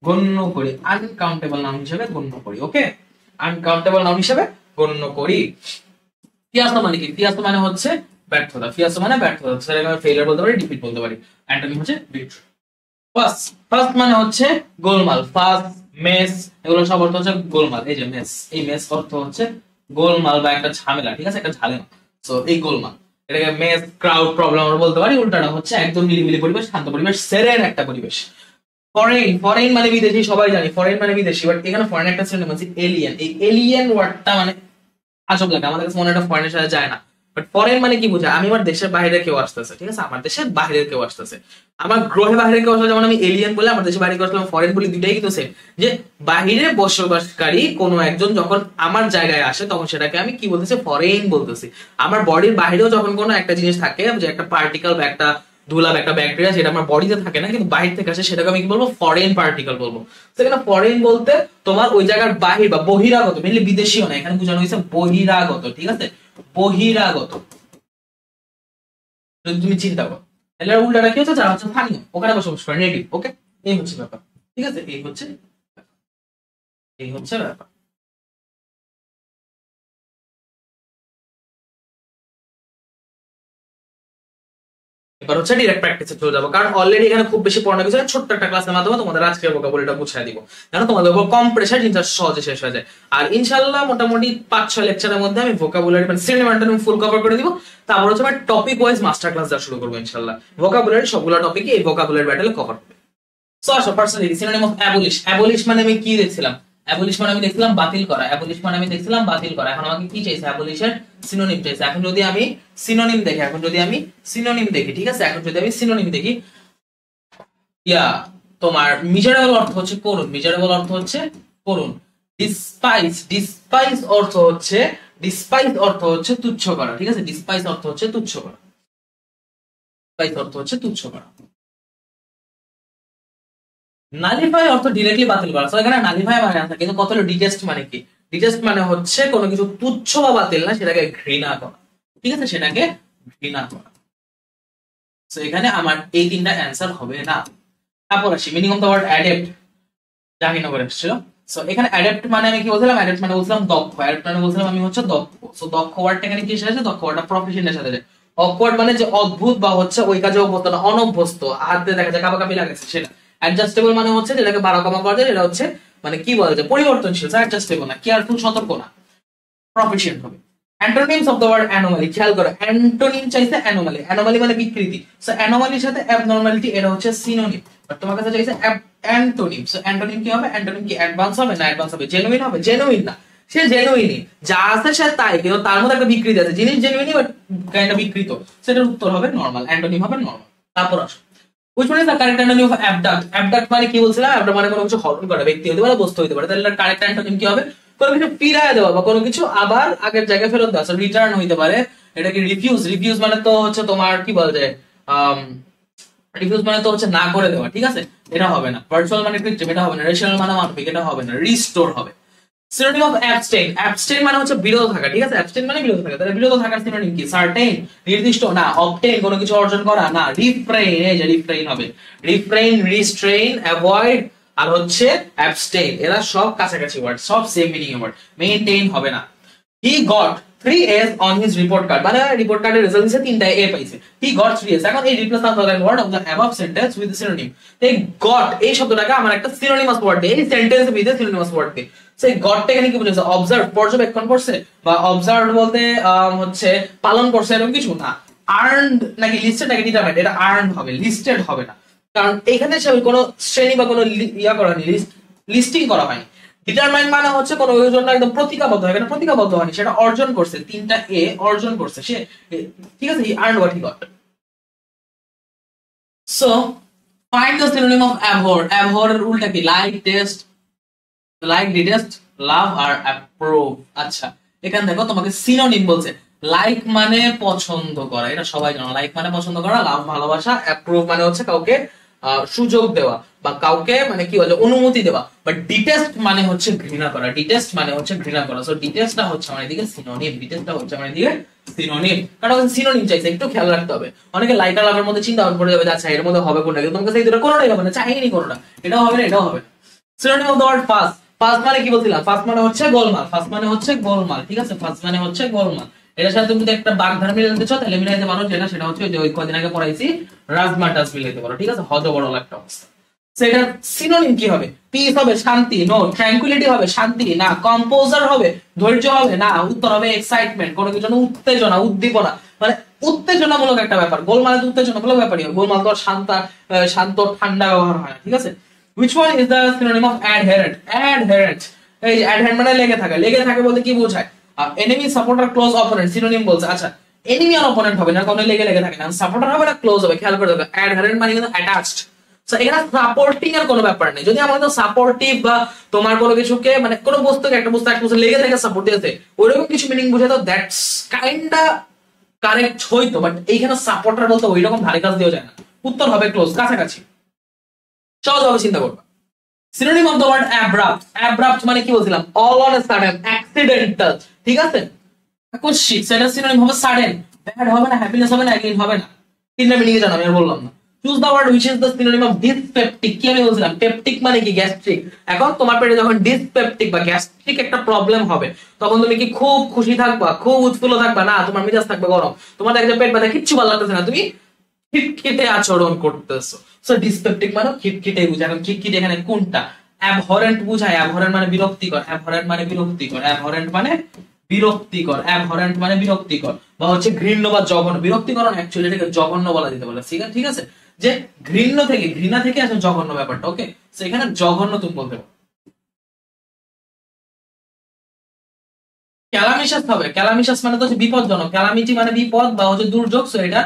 গণ্য করি, আনকাউন্টেবল নাউন হিসেবে গণ্য করি। ওকে, আনকাউন্টেবল নাউন হিসেবে গণ্য করি। ফিয়াসো মানে কি, ফিয়াসো মানে হচ্ছে ব্যর্থতা, ফিয়াসো মানে ব্যর্থতা, সেটাকে আমি ফেলিয়ার বলতে পারি, ডিফিট বলতে পারি। অ্যান্টোনিম হচ্ছে বিট্রে। ফার্স্ট, ফার্স্ট মানে হচ্ছে গোলমাল, ফার্স্ট মেস, এগুলো সব অর্থ হচ্ছে গোলমাল। এই যে মেস, এই মেস অর্থ হচ্ছে গোলমাল বা একটা ঝামেলা। ঠিক আছে, একটা ঝামেলা। সো এই গোলমাল, এটাকে মেস, ক্রাউড, প্রবলেম আমরা বলতে পারি। উল্টাটা হচ্ছে একদম নিরিবিলি পরিবেশ, শান্ত পরিবেশ, সেরেন একটা পরিবেশ। ফরেন, ফরেন মানে বিদেশি, সবাই জানি ফরেন মানে বিদেশি, বাট এখানে ফরেন একটা সিনোনিম আছে এলিয়েন। এই এলিয়েন ওয়ার্ডটা মানে আজব লাগে, আমাদের কাছে মনে একটা ফরেনের সাথে যায় না। বাট ফরেন মানে কি বোঝায়, আমি আমার দেশের বাইরে কেউ আসতেছে। ঠিক আছে, আমার দেশের বাইরে কেউ আসতেছে, আমার গ্রহে বাইরে কেউ আসলে, যেমন আমি এলিয়েন বলে আমার দেশের বাইরে কেউ আসলে, ফরেন বলি, দুইটাই কিন্তু সেম। যে বাইরে বসবাসকারী কোনো একজন যখন আমার জায়গায় আসে তখন সেটাকে আমি কি বলতেছি, ফরেন বলতেছি। আমার বডির বাইরেও যখন কোনো একটা জিনিস থাকে, যে একটা পার্টিকেল বা একটা ধুলা বা একটা ব্যাকটেরিয়া, সেটা আমার বডিতে থাকে না কিন্তু বাইরে থেকে আসে, সেটাকে আমি কি বলবো, ফরেন পার্টিকেল বলবো। সেখানে ফরেন বলতে তোমার ওই জায়গার বাহির বা বহিরাগত, মেনলি বিদেশিও না, এখানে বোঝানো হয়েছে বহিরাগত। ঠিক আছে, বহিরাগত। যদি তুমি চিন্তা করো তাহলে উল্টাটা কি হচ্ছে, যারা হচ্ছে স্থানীয়, ওখানে বসবাস করে, নেটিভ। ওকে, এই হচ্ছে ব্যাপার। ঠিক আছে, এই হচ্ছে ব্যাপার। এবার হচ্ছে ডিরেক্ট প্র্যাকটিসে চলে যাবো, কারণ অলরেডি এখানে খুব বেশি পড়ানো কিছু, ছোট্ট একটা ক্লাসের মাধ্যমে তোমাদের আজকের ভোকাবুলারিটা বুঝিয়ে দিব, যেন তোমাদের উপর কম প্রেসার, জিনিসটা সহজে শেষ হয়ে যায়। আর ইনশাআল্লাহ মোটামুটি 5-6 লেকচারের মধ্যে আমি ভোকাবুলারি মানে সিনোনিম ফুল কভার করে দিব। তারপর হচ্ছে আমি টপিক ওয়াইজ মাস্টার ক্লাস দেওয়া শুরু করবো ইনশাআল্লাহ। ভোকাবুলারি সবগুলো টপিকই এই ভোকাবুলারি ব্যাটেলে কভার হবে। সো আসো personally synonym of abolish. Abolish মানে আমি কি দেখছিলাম, অ্যাবলিশ মানে আমি দেখছিলাম বাতিল করা, অ্যাবলিশ মানে আমি দেখছিলাম বাতিল করা। এখন আমাকে কি চাইছে? অ্যাবলিশের সিনোনিম চাইছে। এখন যদি আমি সিনোনিম দেখি, ঠিক আছে, এখন যদি আমি সিনোনিম দেখি, ইয়া তোমার মিজারেবল অর্থ হচ্ছে করুণ, মিজারেবল অর্থ হচ্ছে করুণ। ডিসপাইস অর্থ হচ্ছে তুচ্ছ করা, ঠিক আছে, ডিসপাইস অর্থ হচ্ছে তুচ্ছ করা, নালিফাই অর্থ ডিরেক্টলি বাতিল করা। এখানে নালিফাই মানে আছে, কিন্তু কত হলো ডিটেস্ট মানে কি? ডিটেস্ট মানে হচ্ছে কোনো কিছু তুচ্ছ বা বাতিল না, সেটাকে ঘৃণা করা, ঠিক আছে, সেটাকে ঘৃণা করা। সো এখানে আমার এই তিনটা অ্যান্সার হবে না। তারপর আসি meaning of the word adapt, জাহিনগর এসেছিল। সো এখানে অ্যাডাপ্ট মানে আমি কি বলছিলাম? অ্যাডাপ্ট মানে বলছিলাম দক্ষ, অ্যাডাপ্ট মানে বলছিলাম আমি হচ্ছে দক্ষ। সো দক্ষ ওয়ার্ডটা এখানে কি এসেছে? দক্ষ ওয়ার্ডটা প্রফেশনের সাথে যায়। অকওয়ার্ড মানে যে অদ্ভুত বা হচ্ছে ওই কাজে অভ্যস্ত না, অনভ্যস্ত, হাত দিয়ে দেখা যায় কাঁপাকাঁপি লাগাচ্ছে সেটা। অ্যাডজাস্টেবল মানে হচ্ছে যেটাকে বাড়া কমা করা যায়, এটা হচ্ছে মানে কি বলা যায় পরিবর্তনশীল, অ্যাডজাস্টেবল না, কেয়ারফুল, সতর্ক না, প্রফেশনাল হবে। Antonyms of the word anomaly, খেয়াল করো অ্যান্টোনিম চাইছে অ্যানোমালি, অ্যানোমালি মানে বিকৃতি। সো অ্যানোমালির সাথে অ্যাবনরমালিটি, এটা হচ্ছে সিনোনিম। বাট তোমার কাছে চাইছে অ্যান্টোনিম। সো অ্যান্টোনিম কি হবে? অ্যান্টোনিম কি অ্যাডভান্স হবে না অ্যাডভান্স হবে? জেনুইন হবে? জেনুইন না, সে জেনুইনই, যা আছে সে তাই, কিন্তু তার মধ্যে একটা বিকৃতি আছে, জিনিস জেনুইনই বাট কাইন্ড অফ বিকৃত, সেটার উত্তর হবে নরমাল, অ্যান্টোনিম হবে নরমাল। তারপর আসো which one is the correct antonym of abduct? abduct মানে কি বলছিলাম? abduct মানে কোনো কিছু হরণ করা, ব্যক্তি হতে পারে, বস্তু হতে পারে। তাহলে কারেক্ট অ্যান্টোনিম কি হবে? কোনো কিছু ফিরায় দেওয়া বা কোনো কিছু আবার আগের জায়গায় ফেরত দেওয়া, রিটার্ন হইতে পারে। এটা কি রিফিউজ? রিফিউজ মানে তো হচ্ছে তোমার কি বলা যায়, রিফিউজ মানে তো হচ্ছে না করে দেওয়া, ঠিক আছে, এটা হবে না। ভার্চুয়াল মানে কৃত্রিম, এটা হবে না। রেশনাল মানে মানবিক, এটা হবে না। রিস্টোর হবে। সিনোনিম অফ অ্যাবস্টেইন, অ্যাবস্টেইন মানে হচ্ছে বিরত থাকা, ঠিক আছে, অ্যাবস্টেইন মানে বিরত থাকা। তাহলে বিরত থাকার সিনোনিম কি? সার্টেইন, নির্দিষ্ট না। অবটেইন, কোনো কিছু অর্জন করা না। রিফ্রেইন, এই যে রিফ্রেইন হবে, রিফ্রেইন, রিস্ট্রেইন, অ্যাভয়েড আর হচ্ছে অ্যাবস্টেইন, এরা সব কাছাকাছি ওয়ার্ড, সব সেম মিনিং ওয়ার্ড। মেইনটেইন হবে না। He got 3 A's on his report card, মানে রিপোর্ট কার্ডের রেজাল্ট দিছে 3টা A পাইছে। He got 3 A's। এখন এই replace the following word of the above sentence with synonym. এই গট এই শব্দটাকে আমার একটা সিনোনিমাস ওয়ার্ড দিয়ে, এই সেন্টেন্সে বিদে সিনোনিমাস ওয়ার্ড দিয়ে। সেই গটটা এখানে কি বুঝাচ্ছে? অবজার্ভ, পর্যবেক্ষণ করছে, বা অবজার্ভ বলতে হচ্ছে পালন করছে, এরকম কিছু না। আর্নড নাকি লিস্টেড নাকি ডিটারমাইন্ড, এটা আর্নড হবে, লিস্টেড হবে না, কারণ এখানে সে কোনো শ্রেণী বা কোনো ইয়া করা হয়নি, লিস্টিং করা হয়নি। ডিটারমাইন্ড মানে হচ্ছে কোনো জন্য একদম প্রতিজ্ঞাবদ্ধ হয়, এখানে প্রতিজ্ঞাবদ্ধ হয়নি, সেটা অর্জন করছে, 3টা A অর্জন করছে সে, ঠিক আছে, he earned what he got. So find the synonym of abhor. Abhor এর উল্টা কি? Like, taste, like, detest, love আর অ্যাপ্রুভ। আচ্ছা এখানে দেখো তোমাকে সিনোনিম বলছে। লাইক মানে পছন্দ করা, এটা সবাই জানো, লাইক মানে পছন্দ করা, লাভ ভালোবাসা, অ্যাপ্রুভ মানে হচ্ছে কাউকে সুযোগ দেওয়া বা কাউকে মানে কি বলে অনুমতি দেওয়া, বাট ডিটেস্ট মানে হচ্ছে ঘৃণা করা, ডিটেস্ট মানে হচ্ছে ঘৃণা করা। সো ডিটেস্টটা হচ্ছে আমার এদিকে সিনোনিম, ডিটেস্টটা হচ্ছে আমার এদিকে সিনোনিম, কারণ সিনোনিম চাইছে, একটু খেয়াল রাখতে হবে। অনেকে লাইক আর লাভের মধ্যে চিন্তা করে যাবে, আচ্ছা এর মধ্যে হবে কোনটা, কিন্তু তোমার কাছে এই দুটো কোনোটাই হবে না, চাইনি কোনোটা, এটাও হবে না এটাও হবে না। Synonym of the word fast. Fast মানে কি বলছিলাম? ফাস্ট মানে হচ্ছে গোলমাল, ফাস্ট মানে হচ্ছে গোলমাল, ঠিক আছে, ফাস্ট মানে হচ্ছে গোলমাল। এটার সাথে তুমি যদি একটা বাগধারা মিলাতে চাও তাহলে মিলাইতে পারো, যেটা সেটা হচ্ছে যে ওই কদিন আগে পড়াইছি রাজমা টাস মিলাইতে পারো, ঠিক আছে, হজবরল একটা অবস্থা। সেটার সিনোনিম কি হবে? পিস হবে শান্তি, নো। ট্র্যাঙ্কুইলিটি হবে শান্তি, না। কম্পোজার হবে ধৈর্য হবে, না। উত্তর হবে এক্সাইটমেন্ট, কোনো কিছু উত্তেজনা, উদ্দীপনা, মানে উত্তেজনামূলক একটা ব্যাপার। গোলমাল তো উত্তেজনামূলক ব্যাপারই হয়, গোলমাল তো শান্ত ঠান্ডা ব্যবহার হয় না, ঠিক আছে। Which one is the synonym of adherent? Adherent, এই adherent মানে লেগে থাকা। লেগে থাকে বলতে কি বোঝায়? Enemy, supporter, close opponent, synonym বলছে। আচ্ছা এনিমি আর অপোনেন্ট হবে না, কারণ লেগে লেগে থাকে না। সাপোর্টার হবে না, ক্লোজ হবে, খেয়াল করে দেখো। অ্যাডহারেন্ট মানে কিন্তু অ্যাটাচড। সো এখানে সাপোর্টিং এর কোনো ব্যাপার নেই। যদি আমাদের সাপোর্টিভ বা তোমার কোনো কিছুকে মানে কোনো বস্তুকে একটা বস্তু লেগে থাকে সাপোর্ট দিতে, ওইরকম কিছু মিনিং বুঝে দাও, দ্যাটস কাইন্ডা কারেক্ট হইতো, বাট এইখানে সাপোর্টার বলতে ওইরকম ধারে কাজ দেওয়া যায় না। উত্তর হবে ক্লোজ, কাছাকাছি, সহজভাবে চিন্তা করবা। Synonym of the word abrupt. Abrupt মানে কি বলছিলাম? All on a sudden, accidental, ঠিক আছে। আকস্মিক, সেটা সিনোনিম হবে সাডেন। ব্যাড হবে না, হ্যাপিনেস হবে না, এগেইন হবে না। তিনটা মিনিং জানো, আমি আর বললাম না। Choose the word which is the synonym of dyspeptic. কি আমি বলছিলাম? পেপটিক মানে কি? গ্যাস্ট্রিক। এখন তোমার পেটে যখন ডিসপেপটিক বা গ্যাস্ট্রিক একটা প্রবলেম হবে, তখন তুমি কি খুব খুশি থাকবা, খুব উৎফুল্ল থাকবা? না, তোমার মেজাজ থাকবে গরম, তোমার দেখবে পেট ব্যথা, কিচ্ছু ভালো লাগতেছে না, তুমি খিটখিটে আচরণ করতেছো। সো ডিসপেপটিক মানে খিটখিটে বুঝায়। এখন খিটখিটে এখানে কোনটা? অ্যাবহরেন্ট বুঝায়। অ্যাবহরেন্ট মানে বিরক্তিকর, অ্যাবহরেন্ট মানে বিরক্তিকর, অ্যাবহরেন্ট মানে বিরক্তিকর, অ্যাবহরেন্ট মানে বিরক্তিকর, বা হচ্ছে ঘৃণ্য বা জঘন্য। বিরক্তিকর অ্যাকচুয়ালি এটাকে জঘন্য বলা যেতে পারে, ঠিক আছে, যে ঘৃণা থেকে আসলে জঘন্য ব্যাপারটা, ওকে। সো এখানে জঘন্য তুমি বলতে পারো। ক্যালামিশাস হবে, ক্যালামিশাস মানে তো হচ্ছে বিপদজনক, ক্যালামিটি মানে বিপদ বা হচ্ছে দুর্যোগ, সো এটা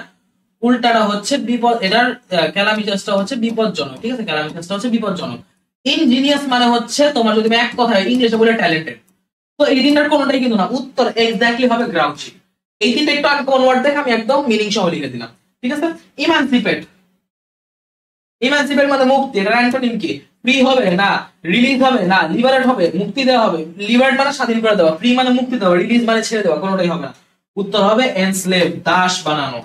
উল্টাটা হচ্ছে বিপদ, এটার ক্যালামিশাসটা হচ্ছে বিপদজনক, ঠিক আছে, ক্যালামিশাসটা হচ্ছে বিপদজনক। ইনজিনিয়াস মানে হচ্ছে তোমার যদি আমি এক কথায় ইংলিশে বলে ট্যালেন্টেড, তো এই তিনটার কোনোটাই কিন্তু না, উত্তর এক্স্যাক্টলি হবে গ্রাউচি। এই তিনটা একটু আগে কোন ওয়ার্ড দেখে আমি একদম মিনিং সহ লিখে দিলাম, ঠিক আছে। ইমানসিপেট, ইমানসিপেট মানে মুক্তি, এটার অ্যান্টোনিম কি? ফ্রি হবে না, রিলিজ হবে না, লিবারেট হবে, মুক্তি দেওয়া হবে। লিবারেট মানে স্বাধীন করে দেওয়া, ফ্রি মানে মুক্তি দেওয়া, রিলিজ মানে ছেড়ে দেওয়া, কোনোটাই হবে না। উত্তর হবে এনস্লেভ, দাস বানানো।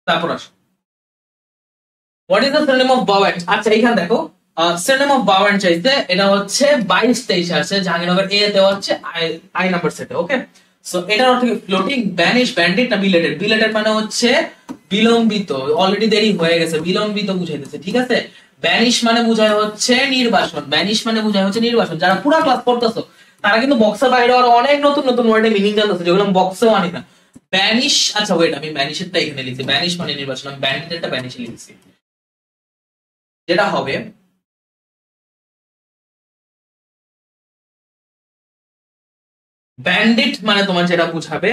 তারপর আসো, what is the synonym of buoyant? আচ্ছা এখানে দেখো, সিনোনিম অফ বাওয়ান্ট চাইছে, এটা হচ্ছে 22-23 আছে জাহাঙ্গীরনগর এ দেওয়া হচ্ছে আই নাম্বার সেটে, ওকে। সো এটার অর্থ কি? ফ্লোটিং, ব্যানিশ, ব্যান্ডিট না বিলেটেড? বিলেটেড মানে হচ্ছে বিলম্বিত, অলরেডি দেরি হয়ে গেছে, বিলম্বিত বুঝাইতেছে, ঠিক আছে। ব্যানিশ মানে বুঝায় হচ্ছে নির্বাসন, ব্যানিশ মানে বুঝায় হচ্ছে নির্বাসন। যারা পুরো ক্লাস পড়তেছো তারা কিন্তু বক্সের বাইরে আরো অনেক নতুন নতুন ওয়ার্ডে মিনিং জানতেছে যেগুলো বক্সেও আনি না। ব্যানিশ, আচ্ছা ওয়েট, আমি ব্যানিশেরটা এখানে লিখছি, ব্যানিশ মানে নির্বাসন, আমি ব্যান্ডিটেরটা ব্যানিশে লিখছি, যেটা হবে ব্যান্ডিট মানে তোমার যেটা বুঝাবে,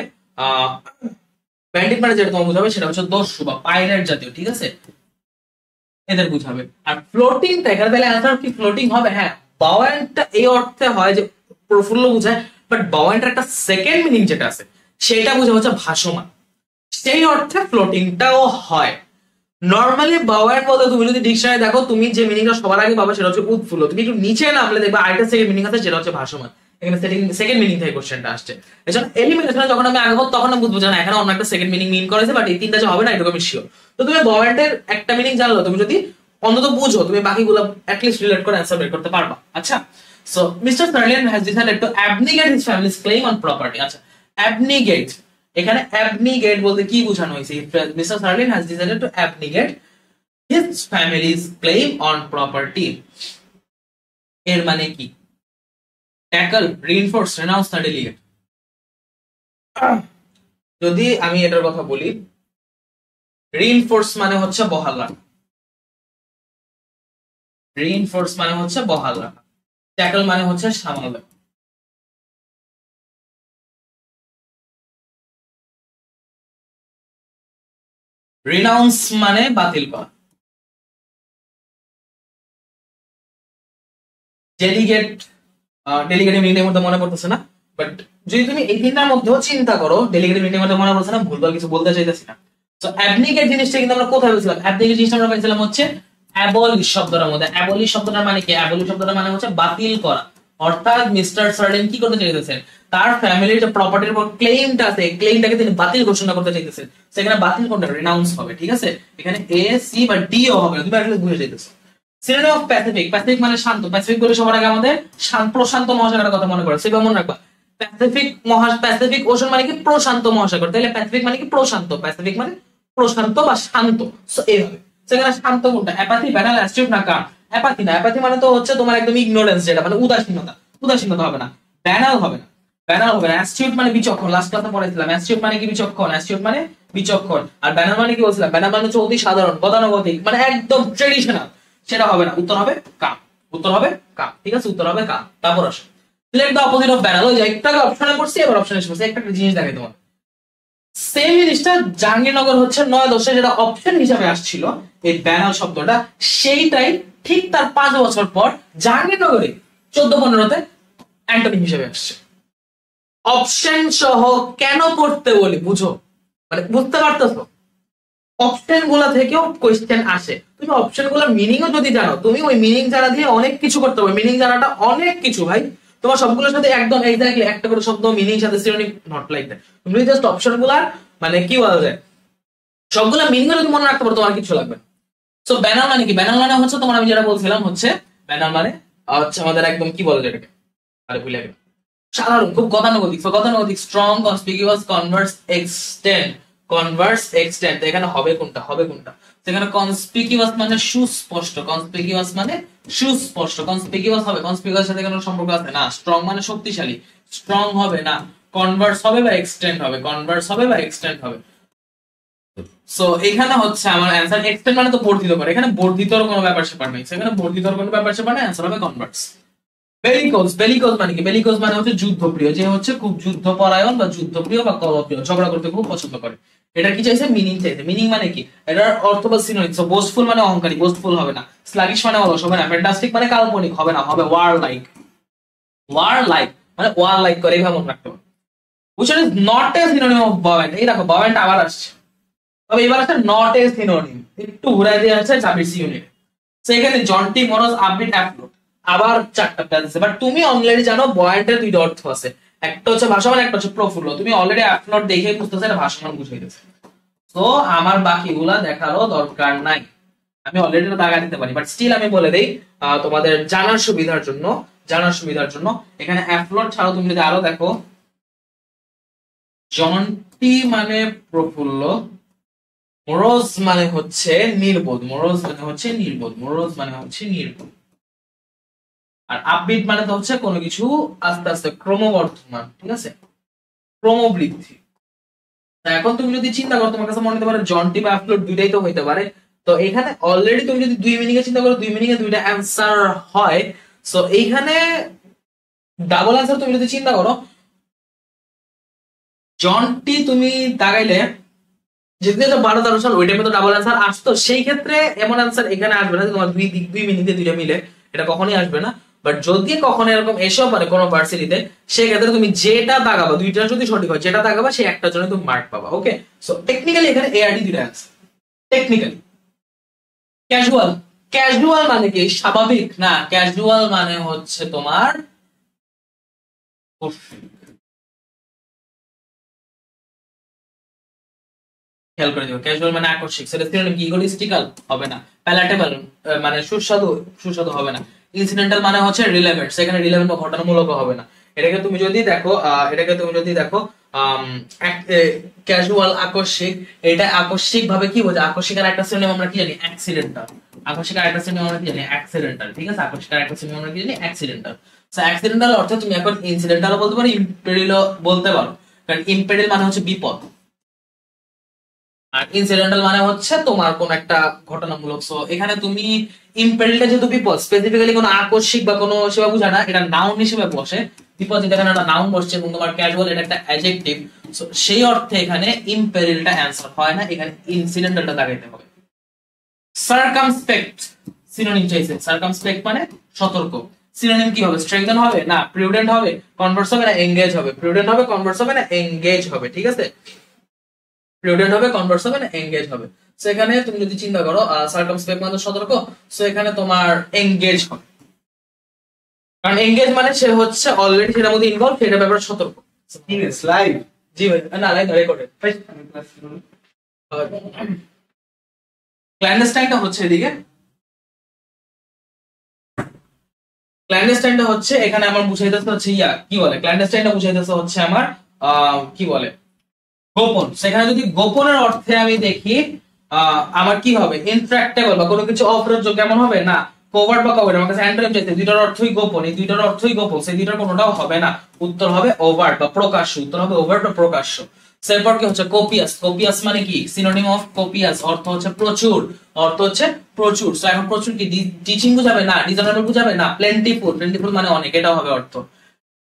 ব্যান্ডিট মানে যেটা তোমার বুঝাবে সেটা হচ্ছে দস্যু বা পাইরেট জাতীয়, ঠিক আছে, এদের বুঝাবে। আর ফ্লোটিং, এখানে তাহলে অ্যান্সার কি ফ্লোটিং হবে? হ্যাঁ, বাওয়ান্টটা এই অর্থে হয় যে প্রফুল্ল বুঝায়, বাট বাওয়ান্টের একটা সেকেন্ড মিনিং যেটা আছে সেটা বুঝা হচ্ছে ভাসমান, সেই অর্থে ফ্লোটিংটাও হয়। নরমালি বাওয়ান্ট বলতে তুমি যদি ডিকশনারি দেখো, তুমি যে মিনিংটা সবার আগে পাবে সেটা হচ্ছে উৎফুল্ল, তুমি একটু নিচে নামলে দেখবে আরেকটা সেকেন্ড মিনিং আছে যেটা হচ্ছে ভাসমান। এখানে সেকেন্ড মিনিং থেকে কোশ্চেনটা আসছে, এজন্য এলিমিনেশনে যখন আমি আগে তখন আমি বুঝবো যে না এখানে অন্য একটা সেকেন্ড মিনিং মিন করেছে, বাট এই তিনটা যে হবে না এটুকু আমি শিওর। তো তুমি বাওয়ান্টের একটা মিনিং জানলো, তুমি যদি অন্তত বুঝো তুমি বাকিগুলো অ্যাট লিস্ট রিলেট করে অ্যানসার বের করতে পারবা। আচ্ছা, so mister Sarlian has decided to abnegate his family's claim on property. আচ্ছা, অ্যাবনিগেট, এখানে অ্যাবনিগেট বলতে কি বোঝানো হয়েছে? Mister Sarlian has decided to abnegate his family's claim on property, এর মানে কি? ট্যাকল, রিইনফোর্স, রেনাউন্স না ডেলিগেট? যদি আমি এটার কথা বলি, রিইনফোর্স মানে হচ্ছে বহাল রাখা, রিইনফোর্স মানে হচ্ছে বহাল রাখা, ট্যাকল মানে হচ্ছে সামাল দেওয়া। রিনাউন্স মানে বাতিল করা, ডেলিগেট, ডেলিগেটিভ মিনিংয়ের মধ্যে মনে পড়তেছে না, বাট যদি তুমি এই তিনটার মধ্যেও চিন্তা করো, ডেলিগেটিভ মিনিংয়ের মধ্যে মনে পড়ছে না, ভুলভাল কিছু বলতে চাইতেছি না। তো অ্যাবনিগেট জিনিসটা কিন্তু আমরা কোথায় বলছিলাম? অ্যাবনিগেট জিনিসটা আমরা পেয়েছিলাম হচ্ছে অ্যাবলিশ শব্দটার মধ্যে। অ্যাবলিশ শব্দটার মানে কি? অ্যাবলিশ শব্দটার মানে হচ্ছে বাতিল করা, অর্থাৎ মিস্টার সার্লিন কি করতে চাইতেছেন? তার ফ্যামিলির যে প্রপার্টির উপর ক্লেমটা আছে, ক্লেমটাকে তিনি বাতিল ঘোষণা করতে চাইতেছেন। সেখানে বাতিল কোনটা? রিনাউন্স হবে, ঠিক আছে। এখানে এ সি বা ডি ও হবে, তুমি আসলে বুঝে যাইতেছো। সিনোনিম অফ প্যাসিফিক, প্যাসিফিক মানে শান্ত, প্যাসিফিক বলে সবার আগে আমাদের প্রশান্ত মহাসাগরের কথা মনে পড়ে, সেটা মনে রাখবা। প্যাসিফিক প্যাসিফিক ওশান মানে কি? প্রশান্ত মহাসাগর, তাহলে প্যাসিফিক মানে কি? প্রশান্ত, প্যাসিফিক মানে প্রশান্ত বা শান্ত। সো এইভাবে, সেখানে শান্ত কোনটা? অ্যাপাথি, ব্যানাল, অ্যাস্টিউট না কাম? অ্যাপাথি না, অ্যাপাথি মানে তো হচ্ছে তোমার একদম ইগনোরেন্স, যেটা মানে উদাসীনতা, উদাসীনতা হবে না। ব্যানাল হবে না, ব্যানাল হবে না। অ্যাস্টিউট মানে বিচক্ষণ, লাস্ট ক্লাসে পড়াইছিলাম অ্যাস্টিউট মানে কি? বিচক্ষণ, অ্যাস্টিউট মানে বিচক্ষণ। আর ব্যানাল মানে কি বলছিলাম? ব্যানাল মানে হচ্ছে অতি সাধারণ, গতানুগতিক, মানে একদম ট্রেডিশনাল, সেটা হবে না। উত্তর হবে কাম, উত্তর হবে কাম, ঠিক আছে, উত্তর হবে কাম। তারপর আসো, সিলেক্ট দ্য অপোজিট অফ ব্যানাল। ওই যে একটা অপশনে পড়ছি, এবার অপশনে এসে পড়ছি, একটা জিনিস দেখাই তোমার। সেম জিনিসটা জাহাঙ্গীরনগর হচ্ছে 9-10 যেটা অপশন হিসাবে আসছিল এই ব্যানাল শব্দটা, সেইটাই ঠিক তার 5 বছর পর জাহাঙ্গীরনগরে 14-15-তে অ্যান্টোনিম হিসেবে আসছে। অপশন সহ কেন পড়তে বলি বুঝো, মানে বুঝতে পারতেছো? অপশন গুলা থেকেও কোয়েশ্চেন আসে, তুমি অপশন গুলার মিনিংও যদি জানো, তুমি ওই মিনিং জানা দিয়ে অনেক কিছু করতে পারবে। মিনিং জানাটা অনেক কিছু ভাই, তোমার সবগুলোর সাথে একদম এক্স্যাক্টলি একটা করে শব্দ মিনিং সাথে সিনোনিম নট লাইক দ্যাট। তুমি জাস্ট অপশন গুলার মানে কি বলা যায় সবগুলা মিনিং যদি মনে রাখতে পারো, তোমার কিছু লাগবে। সো ব্যানার মানে কি? ব্যানার মানে হচ্ছে তোমার, আমি যেটা বলছিলাম হচ্ছে ব্যানার মানে হচ্ছে আমাদের একদম কি বলে যেটাকে, আরে ভুলে গেলাম, সাধারণ, খুব গতানুগতিক। গতানুগতিক, strong, conspicuous, Converse, extend, Converse, extend. এখানে হবে কোনটা? হবে কোনটা? সেখানে কনসপিকিউয়াস মানে সুস্পষ্ট, কনসপিকিউয়াস মানে সুস্পষ্ট, কনসপিকিউয়াস হবে, কনসপিকিউয়াস সাথে কোনো সম্পর্ক আছে না। স্ট্রং মানে শক্তিশালী, স্ট্রং হবে না। কনভার্স হবে বা এক্সটেন্ড হবে, কনভার্স হবে বা এক্সটেন্ড হবে। সো এখানে হচ্ছে আমার অ্যানসার এক্সটেন্ড মানে তো বর্ধিত করে, এখানে বর্ধিতর কোনো ব্যাপার স্যাপার নেই, সেখানে বর্ধিতর কোনো ব্যাপার স্যাপার নেই, অ্যানসার হবে কনভার্স। বেলিকোজ, বেলিকোজ মানে কি? বেলিকোজ মানে হচ্ছে যুদ্ধপ্রিয়, যে হচ্ছে খুব যুদ্ধপরায়ণ বা যুদ্ধপ্রিয় বা কলহপ্রিয়, ঝগড়া করতে খুব পছন্দ করে। এটা কি চাইছে? মিনিং চাইছে। মিনিং মানে কি? এটার অর্থ বা সিনোনিম। সো বোস্টফুল মানে অহংকারী, বোস্টফুল হবে না। স্লাগিশ মানে অলস হবে না। ফ্যান্টাস্টিক মানে কাল্পনিক হবে না, হবে ওয়ার লাইক। ওয়ার লাইক মানে ওয়ার লাইক করে, এইভাবে মনে রাখতে হবে। which is not a synonym of buoyant। এই দেখো buoyant আবার আসছে, তবে এবার আসছে নট এ সিনোনিম, একটু ঘুরাই দিয়ে আছে চাবির সি ইউনিট। সেখানে জন্টি, মনোজ, আপবিট, অ্যাফ্লোট, আবার চারটা প্যাচ আছে। বাট তুমি অলরেডি জানো বয়েন্টের দুইটা অর্থ আছে, একটা হচ্ছে ভাসমান, একটা হচ্ছে প্রফুল্ল। তুমি অলরেডি অ্যাফ্লোট দেখে বুঝতেছো এটা ভাসমান বুঝাইতেছে। তো আমার বাকিগুলা দেখারও দরকার নাই, আমি অলরেডি দাগা দিতে পারি। বাট স্টিল আমি বলে দেই তোমাদের জানার সুবিধার জন্য, জানার সুবিধার জন্য এখানে অ্যাফ্লোট ছাড়াও তুমি যদি আরো দেখো, জন্টি মানে প্রফুল্ল, মোরোজ মানে হচ্ছে নির্বোধ, মোরোজ মানে হচ্ছে নির্বোধ, মোরোজ মানে হচ্ছে নির্বোধ। আর আপবিট মানে তো হচ্ছে কোনো কিছু আস্তে আস্তে ক্রমবর্ধমান, ঠিক আছে, ক্রমবৃদ্ধি। এখন তুমি যদি চিন্তা করো, তোমার কাছে মনে হতে পারে জন্টি বা আপলোড দুইটাই তো হইতে পারে। তো এখানে অলরেডি তুমি যদি 2 মিনিটে চিন্তা করো, 2 মিনিটে দুইটা অ্যান্সার হয়। সো এইখানে ডাবল অ্যান্সার তুমি যদি চিন্তা করো, জন্টি তুমি দাগাইলে যেতে 12-13 সাল ওই টাইমে তো ডাবল অ্যান্সার আসতো, সেই ক্ষেত্রে এমন অ্যান্সার এখানে আসবে না তোমার 2 মিনিটে দুইটা মিলে, এটা কখনোই আসবে না। বাট যদি কখনো এরকম এসেও পারে কোনো ভার্সিটিতে, সেই ক্ষেত্রে তুমি যেটা দাগাবা, দুইটা যদি সঠিক হয়, যেটা দাগাবা সেই একটার জন্য তুমি মার্ক পাবা। ওকে, সো টেকনিক্যালি এখানে এআরডি দুইটা অ্যান্সার টেকনিক্যালি। ক্যাজুয়াল, ক্যাজুয়াল মানে কি? স্বাভাবিক না, ক্যাজুয়াল মানে হচ্ছে তোমার খেয়াল করে দিও, ক্যাজুয়াল মানে আকস্মিক, সেটা সিনোনিম কি? ইগোইস্টিক্যাল হবে না। প্যালাটেবল মানে সুস্বাদু, সুস্বাদু হবে না। ইনসিডেন্টাল মানে হচ্ছে রিলেভেন্ট, সেখানে রিলেভেন্ট বা ঘটনামূলক হবে না। এটাকে তুমি যদি দেখো, এটাকে তুমি যদি দেখো ক্যাজুয়াল আকস্মিক, এটা আকস্মিক ভাবে কি বোঝায়? আকস্মিক আর একটা সিনোনিম আমরা কি জানি? অ্যাক্সিডেন্টাল। আকস্মিক আর একটা সিনোনিম আমরা কি জানি? অ্যাক্সিডেন্টাল, ঠিক আছে। আকস্মিক আর একটা সিনোনিম আমরা কি জানি? অ্যাক্সিডেন্টাল। সো অ্যাক্সিডেন্টাল অর্থে তুমি এখন ইনসিডেন্টালও বলতে পারো, ইম্পেরিলও বলতে পারো, কারণ ইম্পেরিল মানে হচ্ছে বিপদ, আর ইনসিডেন্টাল মানে হচ্ছে তোমার কোন একটা ঘটনামূলক। সো এখানে তুমি ইম্পেরিলটা যেহেতু বিপদ, স্পেসিফিক্যালি কোনো আকস্মিক বা কোনো সেবা বোঝায় না, এটা নাউন হিসেবে বসে। বিপদ যেটা এখানে একটা নাউন বসছে এবং তোমার ক্যাজুয়াল এটা একটা অ্যাডজেক্টিভ, সো সেই অর্থে এখানে ইম্পেরিলটা অ্যানসার হয় না, এখানে ইনসিডেন্টালটা দাগাইতে হবে। সার্কামস্পেক্ট সিনোনিম চাইছে, সার্কামস্পেক্ট মানে সতর্ক। সিনোনিম কি হবে? স্ট্রেংথেন হবে না, প্রিউডেন্ট হবে, কনভার্স হবে না, এঙ্গেজ হবে। প্রিউডেন্ট হবে, কনভার্স হবে না, এঙ্গেজ হবে, ঠিক আছে। প্রিউডেন্ট হবে, কনভার্স হবে না, এঙ্গেজ হবে। সো এখানে তুমি যদি চিন্তা করো সার্কামস্পেক্ট মানে সতর্ক, সো এখানে তোমার এঙ্গেজ হবে, কারণ এঙ্গেজ মানে সে হচ্ছে অলরেডি সেটার মধ্যে ইনভলভ, সেটা ব্যাপারে সতর্ক। ঠিক আছে, লাইভ। জি ভাই, না লাইভ রেকর্ডেড। ক্ল্যান্ডেস্টাইনটা হচ্ছে এদিকে, ক্ল্যান্ডেস্টাইনটা হচ্ছে এখানে আমার বুঝাইতেছে হচ্ছে কি বলে, ক্ল্যান্ডেস্টাইনটা বুঝাইতেছে হচ্ছে আমার কি বলে, গোপন। সেখানে যদি গোপনের অর্থে আমি দেখি আমার কি হবে? ইনট্রাক্টেবল বা কোনো কিছু অপ্রযোজ্য, কেমন হবে? না, কভার্ড বা কভার্ড। আমার কাছে অ্যান্টোনিম চাইছে, দুইটার অর্থই গোপন, এই দুইটার অর্থই গোপন, সেই দুইটার কোনোটাও হবে না। উত্তর হবে ওভার্ট বা প্রকাশ্য, উত্তর হবে ওভার্ট বা প্রকাশ্য। এরপর কি হচ্ছে? কোপিয়াস। কোপিয়াস মানে কি? সিনোনিম অফ কোপিয়াস অর্থ হচ্ছে প্রচুর, অর্থ হচ্ছে প্রচুর। সো এখন প্রচুর কি টিচিং বুঝাবে? না। রিজনেবল বুঝাবে? না। প্লেন্টিফুল, প্লেন্টিফুল মানে অনেক, এটাও হবে অর্থ।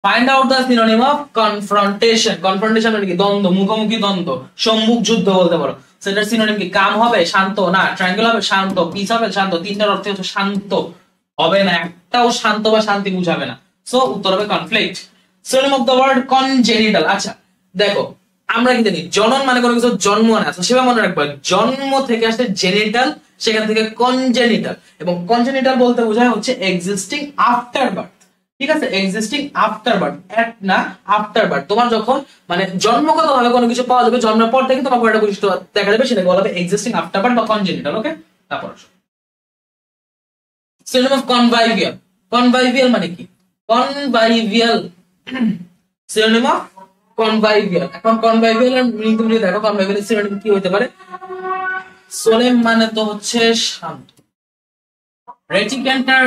Find out the synonym of confrontation. Confrontation মানে কি? দ্বন্দ্ব, মুখোমুখি দ্বন্দ্ব, সম্মুখ যুদ্ধ বলতে পারো। সেটার সিনোনিম কি? কাম হবে, শান্ত না। ট্রায়াঙ্গেল হবে, শান্ত। পিস হবে, শান্ত। তিনটার অর্থ হচ্ছে শান্ত হবে না, একটাও শান্ত বা শান্তি বুঝাবে না। সো উত্তর হবে conflict. Synonym of the word congenital. আচ্ছা দেখো, আমরা কি জানি? জনন মানে কোনো কিছু জন্ম না, সেটা মনে রাখবা, জন্ম থেকে আসে জেনিটাল, সেখান থেকে কনজেনিটাল, এবং কনজেনিটাল বলতে বোঝায় হচ্ছে এক্সিস্টিং আফটার বার্থ, ঠিক আছে। এক্সিস্টিং আফটার বার্থ, এট না আফটার বার্থ। তোমার যখন মানে জন্মগত ভাবে কোনো কিছু পাওয়া যাবে, জন্মের পর থেকে তোমার একটা বৈশিষ্ট্য দেখা যাবে, সেটাকে বলা হবে এক্সিস্টিং আফটার বার্থ বা কনজেনিটাল। ওকে, তারপর সিনোনিম অফ কনভাইভিয়াল। কনভাইভিয়াল মানে কি? কনভাইভিয়াল সিনোনিম অফ কনভাইভিয়াল। এখন কনভাইভিয়াল এর মিনিং তুমি দেখো, কনভাইভিয়াল সিনোনিম কি হতে পারে? সোলেম মানে তো হচ্ছে শান্ত, রেটিকেন্টার,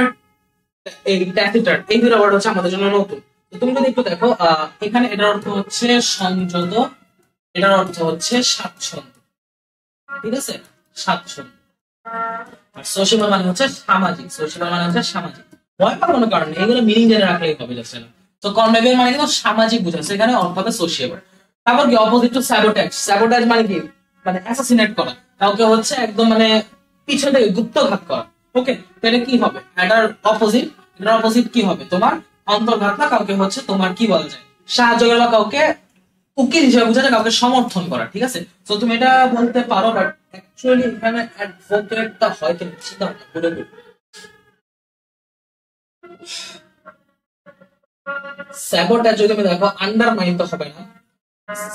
এই ট্যাসিটার, এই দুটো ওয়ার্ড হচ্ছে আমাদের জন্য নতুন। তো তুমি যদি একটু দেখো, এখানে এটার অর্থ হচ্ছে সংযত, এটার অর্থ হচ্ছে স্বাচ্ছন্দ্য, ঠিক আছে, স্বাচ্ছন্দ্য। আর সোশিয়াল মানে হচ্ছে সামাজিক, সোশিয়াল মানে হচ্ছে সামাজিক। ভয় পাওয়ার কোনো কারণ নেই, এগুলো মিনিং জেনে রাখলেই হবে জাস্ট। তো কনভেভিয়াল মানে কিন্তু সামাজিক বোঝাচ্ছে, এখানে অর্থ হবে সোশিয়েবল। তারপর কি অপোজিট টু স্যাবোটেজ, স্যাবোটেজ মানে কি, মানে অ্যাসাসিনেট করা, কাউকে হচ্ছে একদম মানে পিছন থেকে গুপ্তঘাত করা। ওকে, তো এটা কি হবে, এটার অপোজিট, এটার অপোজিট কি হবে তোমার অন্তর্ঘাত, না কাউকে হচ্ছে তোমার কি বলা যায় সাহায্য করা, বা কাউকে উকিল হিসেবে বোঝা যায়, কাউকে সমর্থন করা, ঠিক আছে। তো তুমি এটা বলতে পারো, বাট অ্যাকচুয়ালি এখানে অ্যাডভোকেটটা হয় কি চিন্তা ভাবনা করে। স্যাবোটেজ যদি তুমি দেখো আন্ডারমাইন তো হবে না।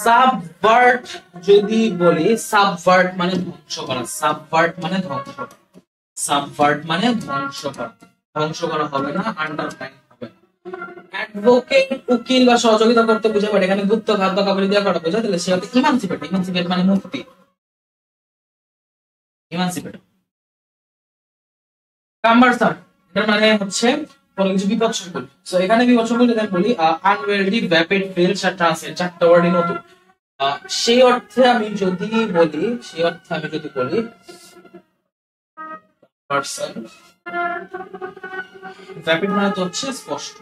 সাবভার্ট যদি বলি, সাবভার্ট মানে ধ্বংস করা, সাবভার্ট মানে ধ্বংস করা, সাবভার্ট মানে ধ্বংস করা, ধ্বংস করা হবে না, আন্ডারমাইন হবে না। অ্যাডভোকেট উকিল বা সহযোগিতা করতে বুঝে, বাট এখানে গুপ্তঘাত বা কাউকে দিয়ে করা বোঝা, তাহলে সে হচ্ছে ইমানসিপেট, ইমানসিপেট মানে মুক্তি, ইমানসিপেট। কাম্বারসাম এটার মানে হচ্ছে কোনো কিছু বিপদ সংকুল। সো এখানে বিপদ সংকুল যদি আমি বলি আনওয়েলডি, ভ্যাপিড, ফেলস আর ট্রান্সিয়েন্ট, চারটা ওয়ার্ডই নতুন। সেই অর্থে আমি যদি বলি, সেই অর্থে আমি যদি বলি পারসন, ভ্যাপিড মানে তো হচ্ছে স্পষ্ট,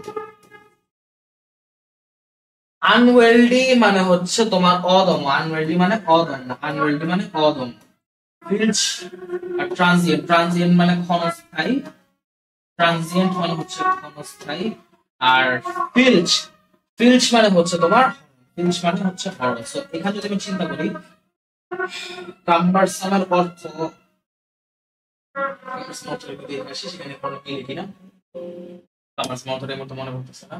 আনওয়েলডি মানে হচ্ছে তোমার অদম্য, আনওয়েলডি মানে অদম্য, আনওয়েলডি মানে অদম্য। ফিলস আর ট্রানজিয়েন্ট, ট্রানজিয়েন্ট মানে ক্ষণস্থায়ী, ট্রানজিয়েন্ট মানে হচ্ছে ক্ষণস্থায়ী। আর ফিলস, ফিলস মানে হচ্ছে তোমার, ফিলস মানে হচ্ছে হরর। সো এখানে যদি আমি চিন্তা করি কাম্বারসামের অর্থ, সেখানে কোনো কি লিখি না, কাম্বারসাম অর্থের মতো মনে করতেছে না,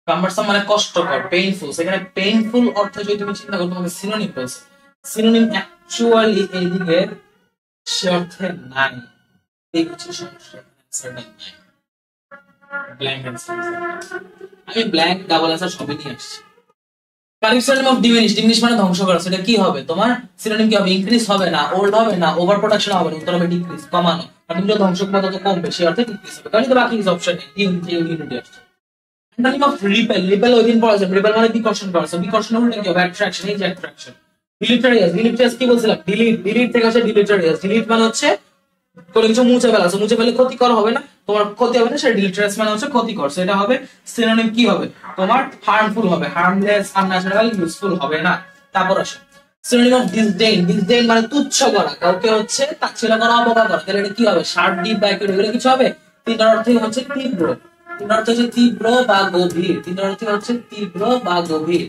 কাম্বারসাম মানে কষ্টকর, পেইনফুল। সেখানে পেইনফুল অর্থে যদি তুমি চিন্তা করো, তোমাকে সিনোনিম বলছে, সিনোনিম অ্যাকচুয়ালি এইদিকে সে অর্থে নাই, এই হচ্ছে সমস্যা, নাই। ব্ল্যাঙ্ক অ্যান্সার, আমি ব্ল্যাঙ্ক ডাবল অ্যান্সার সবই নিয়ে আসছি। Correct synonym of diminish, diminish মানে ধ্বংস করা, সেটা কি হবে তোমার সিনোনিম কি হবে, ইনক্রিজ হবে না, ওল্ড হবে না, ওভার প্রোডাকশন হবে না, উত্তর হবে ডিক্রিজ, কমানো। আর তুমি যত ধ্বংস করবে তত কমবে, সেই অর্থে ডিক্রিজ হবে, কারণ তো বাকি অপশন নেই, ইউনিটি আসছে। অ্যান্টোনিম অফ রিপেল, রিপেল ওই দিন পড়া যায়, রিপেল মানে বিকর্ষণ করা, সো বিকর্ষণ হলো কি হবে অ্যাট্রাকশন, এই যে অ্যাট্রাকশন। ডিলিটারিয়াস, ডিলিটারিয়াস কি বলছিলাম, ডিলিট, ডিলিট থেকে আসে ডিলিটারিয়াস, ডিলিট মানে হচ্ছে কোনো কিছু মুছে ফেলা, মুছে ফেলে ক্ষতিকর হবে না, তোমার ক্ষতি হবে না, সেটা ডিলিটারিয়াস মানে হচ্ছে ক্ষতিকর, সেটা হবে সিনোনিম কি হবে তোমার হার্মফুল হবে, হার্মলেস, আনন্যাচারাল, ইউজফুল হবে না। তারপর আসে সিনোনিম অফ ডিসডেইন, ডিসডেইন মানে তুচ্ছ করা, কাউকে হচ্ছে তাচ্ছিল্য করা, অবজ্ঞা করা, তাহলে এটা কি হবে শার্প, ডিপ বা এগুলো কিছু হবে। তিনটার অর্থ হচ্ছে তীব্র, তিনটার অর্থ হচ্ছে তীব্র বা গভীর, তিনটার অর্থ হচ্ছে তীব্র বা গভীর,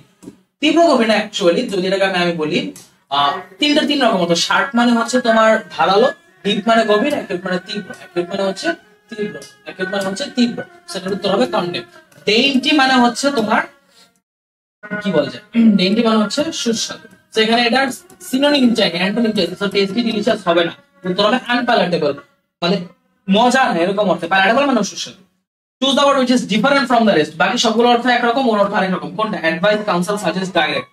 তীব্র গভীর না অ্যাকচুয়ালি, যদি এটাকে আমি বলি তিনটা তিন রকম মতো। শার্প মানে হচ্ছে তোমার ধারালো, ডিপ মানে গভীর, অ্যাকিউট মানে তীব্র, অ্যাকিউট মানে হচ্ছে তীব্র, অ্যাকিউট মানে হচ্ছে তীব্র, সেটার উত্তর হবে কন্ডেম। ডেইনটি মানে হচ্ছে তোমার কি বলা যায়, ডেইনটি মানে হচ্ছে সুস্বাদু, তো এখানে এটার সিনোনিম চাই, অ্যান্টোনিম চাই, সো টেস্টি ডিলিশিয়াস হবে না, উত্তর হবে আনপ্যালেটেবল, মানে মজা না এরকম অর্থে, প্যালেটেবল মানে সুস্বাদু। Choose the word which is different from the rest, বাকি সবগুলো অর্থ একরকম, ওর অর্থ আরেক রকম। কোনটা, অ্যাডভাইস, কাউন্সিল, সাজেস্ট, ডাইরেক্ট,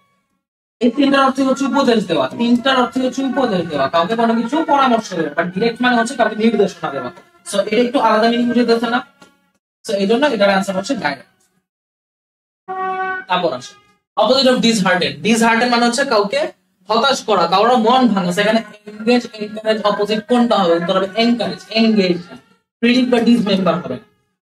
এই তিনটার অর্থ হচ্ছে উপদেশ দেওয়া, তিনটার অর্থ হচ্ছে উপদেশ দেওয়া, কাউকে কোনো কিছু পরামর্শ দেওয়া, বাট ডিরেক্ট মানে হচ্ছে কাউকে নির্দেশনা দেওয়া, সো এটা একটু আলাদা মিনিং বুঝাইতেছে না, সো এই জন্য এটার অ্যান্সার হচ্ছে ডাইরেক্ট। তারপর আসে অপোজিট অফ ডিসহার্টেন, ডিসহার্টেন মানে হচ্ছে কাউকে হতাশ করা, কারোর মন ভাঙা, সেখানে এনগেজ, এনকারেজ অপোজিট কোনটা হবে, উত্তর হবে এনকারেজ, এনগেজ, প্রিডিক্ট বা ডিসমেম্বার হবে।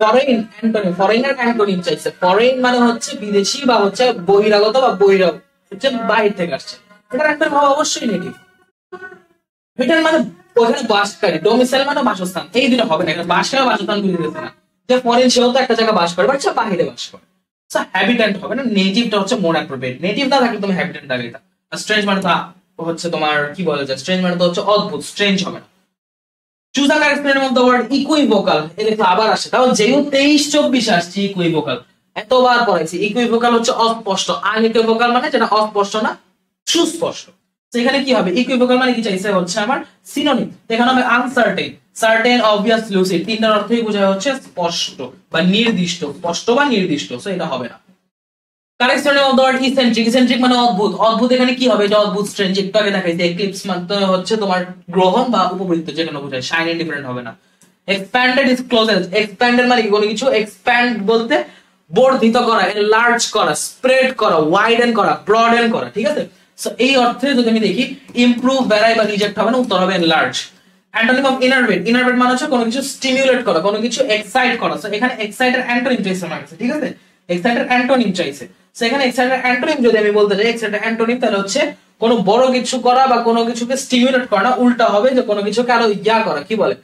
ফরেন অ্যান্টোনিম, ফরেনার অ্যান্টোনিম চাইছে, ফরেন মানে হচ্ছে বিদেশি বা হচ্ছে বহিরাগত বা বহিরাগত, হচ্ছে বাইরে থেকে আসছে, এটার একটা ভাব অবশ্যই নেগেটিভ। রিটার্ন মানে ওখানে বাসকারী, ডোমিসাইল মানে বাসস্থান, এই দুটো হবে না, এখানে বাসকারী বাসস্থান বুঝে দিতেছে না, যে ফরেন সেও তো একটা জায়গায় বাস করে, বাট সে বাইরে বাস করে, সো হ্যাবিট্যান্ট হবে না, নেটিভটা হচ্ছে মোর অ্যাপ্রোপ্রিয়েট, নেটিভ না থাকলে তুমি হ্যাবিট্যান্ট লাগে, এটা আর স্ট্রেঞ্জ মানে তো হচ্ছে তোমার কি বলা যায়, স্ট্রেঞ্জ মানে তো হচ্ছে অদ্ভুত, স্ট্রেঞ্জ হবে না। Choose the correct spelling of the word equivocal, এই দেখো আবার আসে, তাও যেহেতু 23-24 আসছে ইকুইভোকাল, এতবার পড়াইছি, ইকুইভোকাল হচ্ছে অস্পষ্ট, আনইকুইভোকাল মানে যেটা অস্পষ্ট না সুস্পষ্ট, সেখানে কি হবে ইকুইভোকাল মানে কি চাইছে হচ্ছে আমার সিনোনিম, এখানে হবে আনসার্টেন, সার্টেন, অবভিয়াস, লুসিড, তিনটার অর্থই বোঝায় হচ্ছে স্পষ্ট বা নির্দিষ্ট, স্পষ্ট বা নির্দিষ্ট, সো এটা হবে না। Correct synonym of the word eccentric, eccentric মানে অদ্ভুত, অদ্ভুত এখানে কি হবে, এটা অদ্ভুত, স্ট্রেঞ্জ একটু আগে দেখাইছে, এক্লিপস মানে হচ্ছে তোমার গ্রহণ বা উপবৃত্ত, যেকোনো বোঝায়, শাইন এন্ড ডিফারেন্ট হবে না। এক্সপ্যান্ডেড ইজ ক্লোজেড, এক্সপ্যান্ডেড মানে কি কোনো কিছু এক্সপ্যান্ড বলতে বর্ধিত করা, এনলার্জ করা, স্প্রেড করা, ওয়াইডেন করা, ব্রডেন করা, ঠিক আছে, সো এই অর্থে যদি আমি দেখি ইমপ্রুভ, ভ্যারাই বা রিজেক্ট হবে না, উত্তর হবে এনলার্জ। অ্যান্টোনিম অফ ইনারভেট, ইনারভেট মানে হচ্ছে কোনো কিছু স্টিমুলেট করা, কোনো কিছু এক্সাইট করা। সো এখানে এক্সাইটের অ্যান্টোনিম চাইছে আমার কাছে, ঠিক আছে, এক্সাইটের অ্যান্টোনিম চাইছে। সো এখানে এক্সাইটের অ্যান্টোনিম যদি আমি বলতে যাই, এক্সাইটের অ্যান্টোনিম তাহলে হচ্ছে কোনো বড় কিছু করা বা কোনো কিছুকে স্টিমুলেট করা না, উল্টা হবে যে কোনো কিছুকে আরো ইয়া করা, কি বলে,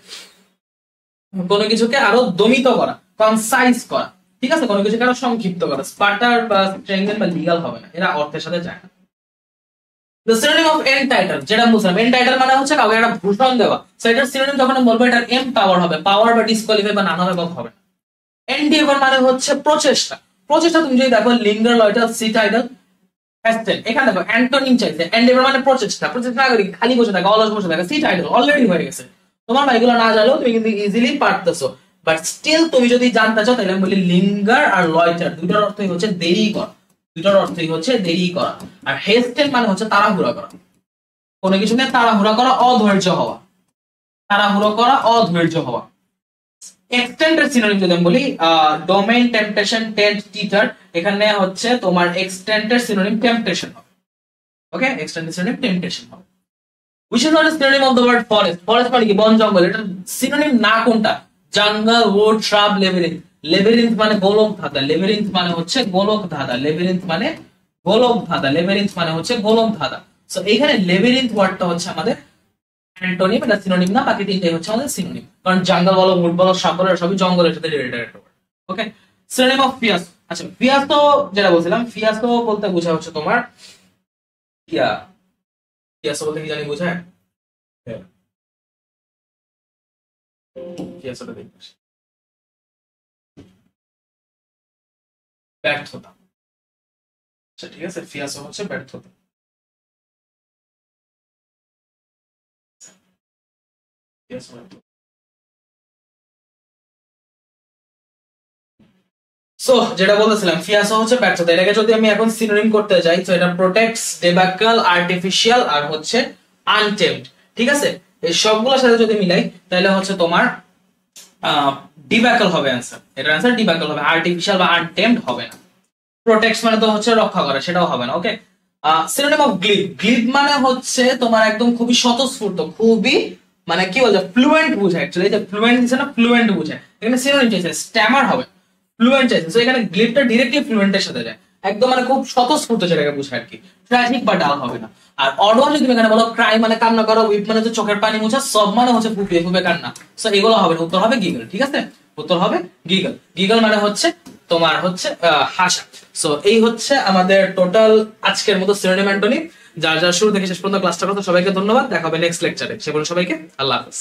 কোনো কিছুকে আরো দমিত করা, কনসাইজ করা, ঠিক আছে, কোনো কিছুকে আরো সংক্ষিপ্ত করা। স্পার্টার বা স্ট্রেংথেন বা লিগ্যাল হবে না, এরা অর্থের সাথে যায় না। The synonym of entitle, যেটা বুঝলাম, entitle মানে হচ্ছে কাউকে একটা ভূষণ দেওয়া। সো এটার synonym যখন আমি বলবো, এটার এম্পাওয়ার হবে, পাওয়ার বা ডিসকোয়ালিফাই বা নানা রকম হবে। এন্ডিভার মানে হচ্ছে প্রচেষ্টা, প্রচেষ্টা তুমি যদি দেখো লিঙ্গার, লয়টার, সিট আইডল, হ্যাস্টেন, এখানে দেখো অ্যান্টোনিম চাইছে। এন্ডিভার মানে প্রচেষ্টা, প্রচেষ্টা না করি খালি বসে থাকা, অলস বসে থাকা, সিট আইডল অলরেডি হয়ে গেছে তোমার, বা এগুলো না জানলেও তুমি কিন্তু ইজিলি পারতেছো। বাট স্টিল তুমি যদি জানতে চাও তাহলে আমি বলি লিঙ্গার আর লয়টার দুইটার অর্থই হচ্ছে দেরি করা, দুইটার অর্থই হচ্ছে দেরি করা। আর হেস্টেন মানে হচ্ছে তাড়াহুড়া করা, কোনো কিছু নিয়ে তাড়াহুড়া করা, অধৈর্য হওয়া, তাড়াহুড়ো করা, অধৈর্য হওয়া। এক্সটেন্ডের সিনোনিম যদি আমি বলি, ডোমেইন, টেম্পটেশন, টেন্ট, টিটার, এখানে হচ্ছে তোমার এক্সটেন্ডের সিনোনিম টেম্পটেশন হবে। ওকে, এক্সটেন্ডের সিনোনিম টেম্পটেশন হবে। which is not a synonym of the word forest, forest মানে কি, বন জঙ্গল, এটা সিনোনিম না কোনটা, জঙ্গল, wood, shrub, labyrinth, labyrinth মানে গোলক ধাঁধা, labyrinth মানে হচ্ছে গোলক ধাঁধা, labyrinth মানে গোলক ধাঁধা, labyrinth মানে হচ্ছে গোলক ধাঁধা। সো এইখানে labyrinth ওয়ার্ডটা হচ্ছে আমাদের অ্যান্টোনিম, এটা সিনোনিম না, বাকি তিনটাই হচ্ছে আমাদের সিনোনিম, কারণ জঙ্গল বলো, উড বলো, সাপ বলো, সবই জঙ্গলের সাথে রিলেটেড একটা word. Okay, synonym of fierce. আচ্ছা, ফিয়াস তো যেটা বলছিলাম, ফিয়াস তো বলতে বোঝা হচ্ছে তোমার ইয়া, ফিয়াস বলতে কি জানি বোঝায়, ফিয়াসটা দেখবে ব্যর্থতা। আচ্ছা ঠিক আছে, ফিয়াস হচ্ছে ব্যর্থতা। সো যেটা বলতেছিলাম, ফিয়াসো হচ্ছে ব্যর্থতা, এটাকে যদি আমি এখন সিনোনিম করতে যাই, তো এটা প্রোটেক্টস, ডেবাকল, আর্টিফিশিয়াল আর হচ্ছে আনটেম্পড, ঠিক আছে, এই সবগুলোর সাথে যদি মিলাই তাহলে হচ্ছে তোমার ডিবাকল হবে অ্যান্সার, এটার অ্যান্সার ডিবাকল হবে, আর্টিফিশিয়াল বা আনটেম্পড হবে না। প্রোটেক্টস মানে তো হচ্ছে রক্ষা করে, সেটাও হবে না। ওকে, সিনোনিম অফ গ্লিব, গ্লিব মানে হচ্ছে তোমার একদম খুবই স্বতঃস্ফূর্ত, খুবই মানে কি বলছে, ফ্লুয়েন্ট বুঝায়, অ্যাকচুয়ালি যে ফ্লুয়েন্ট দিছে না, ফ্লুয়েন্ট বুঝায়, এখানে সিনোনিম চাইছে স্ট্যামার হবে, ফ্লুয়েন্ট চাইছে। সো এখানে গ্লিপটা ডাইরেক্টলি ফ্লুয়েন্টের সাথে যায়, একদম মানে খুব স্বতঃস্ফূর্ত, যেটাকে বোঝায় আর কি, ট্র্যাজিক বা ডাল হবে না। আর অডওয়ার যদি তুমি এখানে বলো, ক্রাই মানে কান্না করো, উইপ মানে হচ্ছে চোখের পানি মোছা, সব মানে হচ্ছে ফুপিয়ে ফুপিয়ে কান্না, সো এগুলো হবে না, উত্তর হবে গিগল, ঠিক আছে, উত্তর হবে গিগল। গিগল মানে হচ্ছে তোমার হচ্ছে হাসা। সো এই হচ্ছে আমাদের টোটাল আজকের মতো সিনোনিম অ্যান্টোনিম। যারা যারা শুরু থেকে শেষ পর্যন্ত ক্লাসটা করতো সবাইকে ধন্যবাদ, দেখা হবে নেক্সট লেকচারে, সে বলে সবাইকে আল্লাহ হাফেজ।